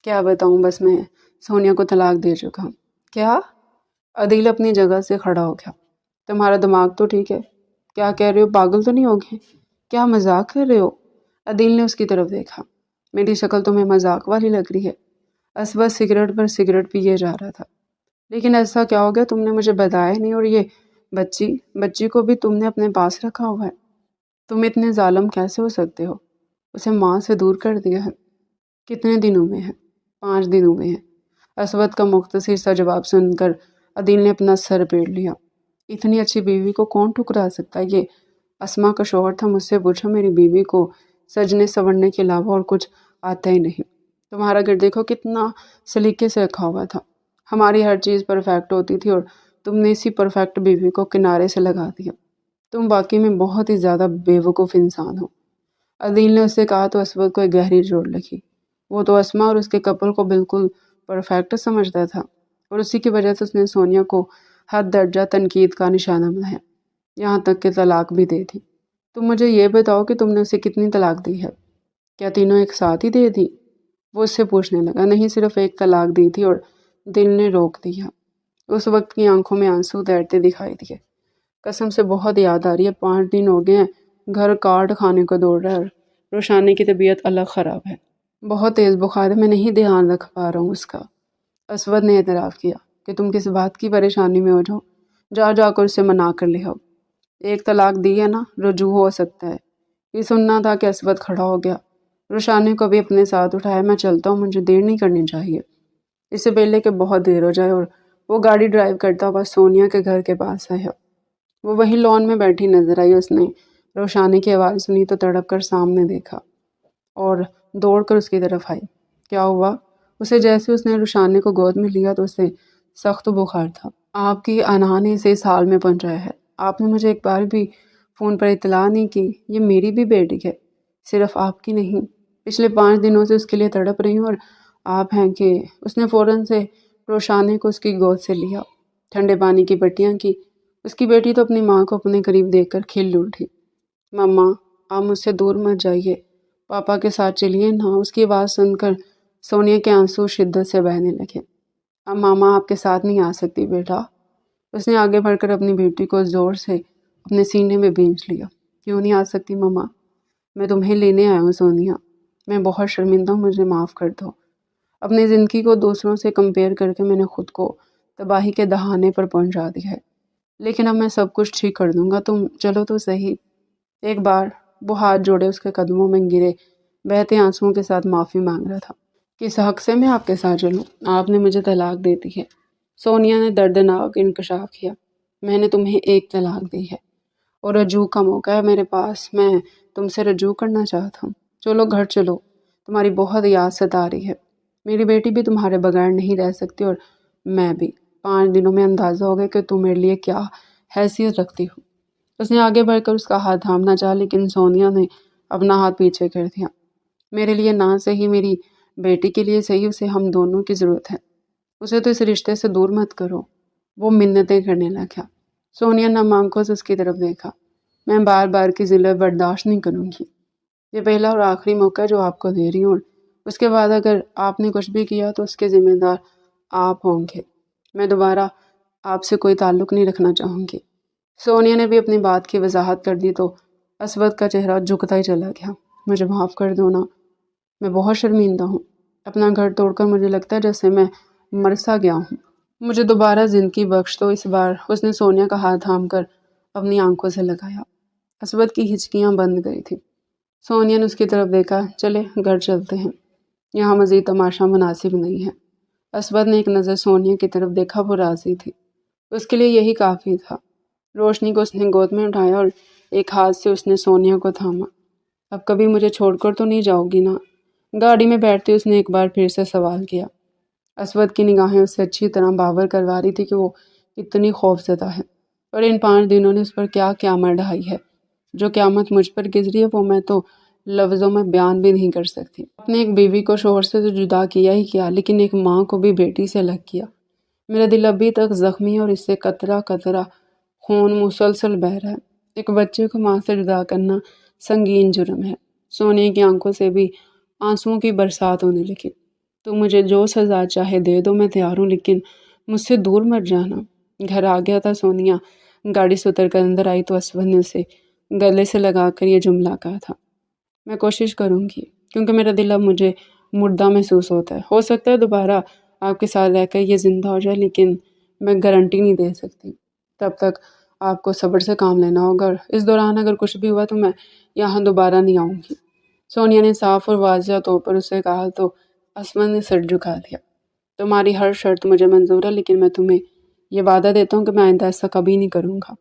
کیا بتاؤں، بس میں سونیا کو طلاق دے چکا ہوں۔ کیا؟ عدیل اپنی جگہ سے کھڑا ہو گیا۔ تمہارا دماغ تو ٹھیک ہے؟ کیا کہہ رہے ہو؟ پاگل تو نہیں ہو گئے؟ کیا مذاق کر رہے ہو؟ عدیل نے اس کی طرف دیکھا۔ میری شکل تمہیں مذاق والی لگ رہی ہے؟ اسود سگریٹ پر سگریٹ پیے جا رہا تھا۔ لیکن ایسا کیا ہو گیا؟ تم نے مجھے بتایا نہیں، اور یہ بچی کو بھی تم نے اپنے پاس رکھا ہوا ہے۔ تم اتنے ظالم کیسے ہو سکتے ہو؟ اسے ماں سے دور کر دیا ہے۔ کتنے دنوں میں ہے؟ 5 دنوں میں ہے۔ اسود کا مختصر سا جواب سن کر عدیل نے اپنا سر پیٹ لیا۔ اتنی اچھی بیوی کو کون ٹھکرا سکتا ہے؟ یہ اسما کا شوہر تھا، مجھ سے پوچھو، میری بیوی کو سجنے سنورنے کے علاوہ اور کچھ آتا ہی نہیں۔ تمہارا گھر دیکھو کتنا سلیقے سے رکھا ہوا تھا، ہماری ہر چیز پرفیکٹ ہوتی تھی، اور تم نے اسی پرفیکٹ بیوی کو کنارے سے لگا دیا۔ تم واقعی میں بہت ہی زیادہ بے وقوف انسان ہو۔ عدیل نے اس سے کہا تو اسود کو ایک گہری چوٹ لگی۔ وہ تو اسما اور اس کے کپل کو بالکل پرفیکٹ سمجھتا تھا، اور اسی کی وجہ سے اس نے سونیا کو حد درجہ تنقید کا نشانہ بنایا، یہاں تک کہ طلاق بھی دے دی۔ تم مجھے یہ بتاؤ کہ تم نے اسے کتنی طلاق دی ہے؟ کیا تینوں ایک ساتھ ہی دے دی؟ وہ اس سے پوچھنے لگا۔ نہیں، صرف ایک طلاق دی تھی، اور دل نے روک دیا۔ اس وقت کی آنکھوں میں آنسو تیرتے دکھائی دیے۔ قسم سے بہت یاد آ رہی ہے، 5 دن ہو گئے ہیں، گھر کاٹ کھانے کو دوڑ رہا ہے، اور روشانی کی طبیعت الگ خراب ہے، بہت تیز بخار ہے، میں نہیں دھیان رکھ پا رہا ہوں اس کا۔ اسود نے اعتراف کیا کہ تم کس بات کی پریشانی میں ہو، جا کر اسے منا کر لے آؤ۔ ایک طلاق دی ہے نا، رجوع ہو سکتا ہے۔ یہ سننا تھا کہ اسود کھڑا ہو گیا۔ روشانی کو بھی اپنے ساتھ اٹھایا۔ میں چلتا ہوں، مجھے دیر نہیں کرنی چاہیے، اس سے پہلے کہ بہت دیر ہو جائے۔ اور وہ گاڑی ڈرائیو کرتا ہوا سونیا کے گھر کے پاس آیا۔ وہ وہیں لان میں بیٹھی نظر آئی۔ اس نے روشانی کی آواز سنی تو تڑپ کر سامنے دیکھا اور دوڑ کر اس کی طرف آئی۔ کیا ہوا؟ اسے جیسے اس نے روشانی کو گود میں لیا تو اسے سخت بخار تھا۔ آپ کی انا نے اسے اس حال میں پہنچایا ہے۔ آپ نے مجھے ایک بار بھی فون پر اطلاع نہیں کی۔ یہ میری بھی بیٹی ہے، صرف آپ کی نہیں۔ پچھلے 5 دنوں سے اس کے لیے تڑپ رہی ہوں، اور آپ ہیں کہ… اس نے فوراً سے روشانی کو اس کی گود سے لیا، ٹھنڈے پانی کی پٹیاں کی۔ اس کی بیٹی تو اپنی ماں کو اپنے قریب دیکھ کر کھل اٹھی۔ مما، آپ مجھ سے دور مت جائیے، پاپا کے ساتھ چلیے نا۔ اس کی آواز سن کر سونیا کے آنسو شدت سے بہنے لگے۔ اب ماما آپ کے ساتھ نہیں آ سکتی بیٹا۔ اس نے آگے بڑھ کر اپنی بیٹی کو زور سے اپنے سینے میں بھینچ لیا۔ کیوں نہیں آ سکتی مما؟ میں تمہیں لینے آیا ہوں سونیا، میں بہت شرمندہ ہوں، مجھے معاف کر دو۔ اپنی زندگی کو دوسروں سے کمپیئر کر کے میں نے خود کو تباہی کے دہانے پر پہنچا دیا ہے۔ لیکن اب میں سب کچھ ٹھیک کر دوں گا، تم چلو تو صحیح۔ ایک بار وہ ہاتھ جوڑے اس کے قدموں میں گرے، بہتے آنسوؤں کے ساتھ معافی مانگ رہا تھا۔ کس حق سے میں آپ کے ساتھ چلوں؟ آپ نے مجھے طلاق دے دی ہے۔ سونیا نے دردناک انکشاف کیا۔ میں نے تمہیں ایک طلاق دی ہے اور رجوع کا موقع ہے میرے پاس، میں تم سے رجوع کرنا چاہتا ہوں۔ چلو گھر چلو، تمہاری بہت یاد ستا رہی ہے۔ میری بیٹی بھی تمہارے بغیر نہیں رہ سکتی اور میں بھی۔ 5 دنوں میں اندازہ ہو گیا کہ تم میرے لیے کیا حیثیت رکھتی ہو۔ اس نے آگے بڑھ کر اس کا ہاتھ تھامنا چاہا، لیکن سونیا نے اپنا ہاتھ پیچھے کر دیا۔ میرے لیے نہ صحیح، میری بیٹی کے لیے صحیح، اسے ہم دونوں کی ضرورت ہے۔ اسے تو اس رشتے سے دور مت کرو۔ وہ منتیں کرنے لگا۔ سونیا نم آنکھوں سے اس کی طرف دیکھا۔ میں بار بار کی ذلت برداشت نہیں کروں گی۔ یہ پہلا اور آخری موقع جو آپ کو دے رہی ہوں، اس کے بعد اگر آپ نے کچھ بھی کیا تو اس کے ذمہ دار آپ ہوں گے۔ میں دوبارہ آپ سے کوئی تعلق نہیں رکھنا چاہوں گی۔ سونیا نے بھی اپنی بات کی وضاحت کر دی تو اسود کا چہرہ جھکتا ہی چلا گیا۔ مجھے معاف کر دو نا، میں بہت شرمندہ ہوں۔ اپنا گھر توڑ کر مجھے لگتا ہے جیسے میں مر سا گیا ہوں۔ مجھے دوبارہ زندگی بخش دو۔ اس بار اس نے سونیا کا ہاتھ تھام کر اپنی آنکھوں سے لگایا۔ اسود کی ہچکیاں بند گئی تھی۔ سونیا نے اس کی طرف دیکھا۔ چلے گھر چلتے ہیں، یہاں مزید تماشا مناسب نہیں ہے۔ اسود نے ایک نظر سونیا کی طرف دیکھا، وہ راضی تھی۔ اس کے لیے یہی کافی تھا۔ روشنی کو اس نے گود میں اٹھایا اور ایک ہاتھ سے اس نے سونیا کو تھاما۔ اب کبھی مجھے چھوڑ کر تو نہیں جاؤ گی نا؟ گاڑی میں بیٹھتے اس نے ایک بار پھر سے سوال کیا۔ اسود کی نگاہیں اس سے اچھی طرح باور کروا رہی تھی کہ وہ اتنی خوف زدہ ہے، اور ان 5 دنوں نے اس پر کیا قیامت ڈھائی ہے۔ جو قیامت مجھ پر گزری ہے وہ میں تو لفظوں میں بیان بھی نہیں کر سکتی۔ اپنے ایک بیوی کو شوہر سے تو جدا کیا ہی کیا، لیکن ایک ماں کو بھی بیٹی سے الگ کیا۔ میرا دل ابھی تک زخمی ہے اور اس سے قطرہ قطرہ خون مسلسل بہہ رہا ہے۔ ایک بچے کو ماں سے جدا کرنا سنگین جرم ہے۔ سونے کی آنکھوں سے بھی آنسوؤں کی برسات ہونے لگی۔ تو مجھے جو سزا چاہے دے دو، میں تیار ہوں، لیکن مجھ سے دور مت جانا۔ گھر آ گیا تھا سونیا گاڑی سے اتر کر اندر آئی تو اسود نے اسے گلے سے لگا کر یہ جملہ کہا تھا۔ میں کوشش کروں گی، کیونکہ میرا دل اب مجھے مردہ محسوس ہوتا ہے۔ ہو سکتا ہے دوبارہ آپ کے ساتھ رہ کر یہ زندہ ہو جائے، لیکن میں گارنٹی نہیں دے سکتی۔ تب تک آپ کو صبر سے کام لینا ہوگا، اور اس دوران اگر کچھ بھی ہوا تو میں یہاں دوبارہ نہیں آؤں گی۔ سونیا نے صاف اور واضح طور پر اسے کہا تو اسود نے سر جھکا دیا۔ تمہاری ہر شرط مجھے منظور ہے، لیکن میں تمہیں یہ وعدہ دیتا ہوں کہ میں آئندہ ایسا کبھی نہیں کروں گا۔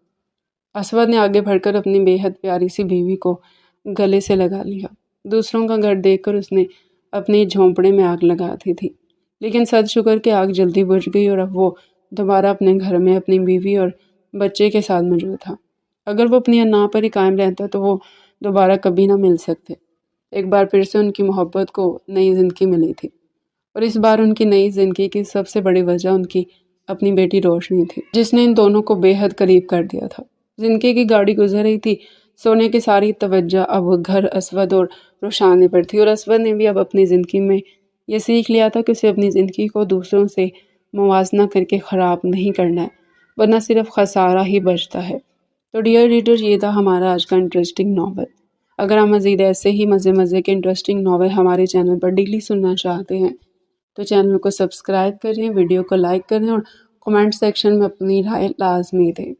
اسود نے آگے بڑھ کر اپنی بے حد پیاری سی بیوی کو گلے سے لگا لیا۔ دوسروں کا گھر دیکھ کر اس نے اپنی جھونپڑے میں آگ لگا دی تھی، لیکن سد شکر کہ آگ جلدی بجھ گئی اور اب وہ دوبارہ اپنے گھر میں اپنی بیوی اور بچے کے ساتھ موجود تھا۔ اگر وہ اپنی انا پر ہی قائم رہتا تو وہ دوبارہ کبھی نہ مل سکتے۔ ایک بار پھر سے ان کی محبت کو نئی زندگی ملی تھی، اور اس بار ان کی نئی زندگی کی سب سے بڑی وجہ ان کی اپنی بیٹی روشنی تھی، جس نے ان دونوں کو بے حد قریب کر دیا تھا۔ زندگی کی گاڑی گزر رہی تھی۔ سونے کی ساری توجہ اب گھر، اسود اور روشانی پر تھی، اور اسود نے بھی اب اپنی زندگی میں یہ سیکھ لیا تھا کہ اسے اپنی زندگی کو دوسروں سے موازنہ کر کے خراب نہیں کرنا ہے، ورنہ صرف خسارہ ہی بچتا ہے۔ تو ڈیئر ریڈر، یہ تھا ہمارا آج کا انٹرسٹنگ ناول۔ اگر آپ مزید ایسے ہی مزے کے انٹرسٹنگ ناول ہمارے چینل پر ڈیلی سننا چاہتے ہیں تو چینل کو سبسکرائب کریں، ویڈیو کو لائک کریں اور کمنٹ سیکشن میں اپنی رائے لازمی دیں۔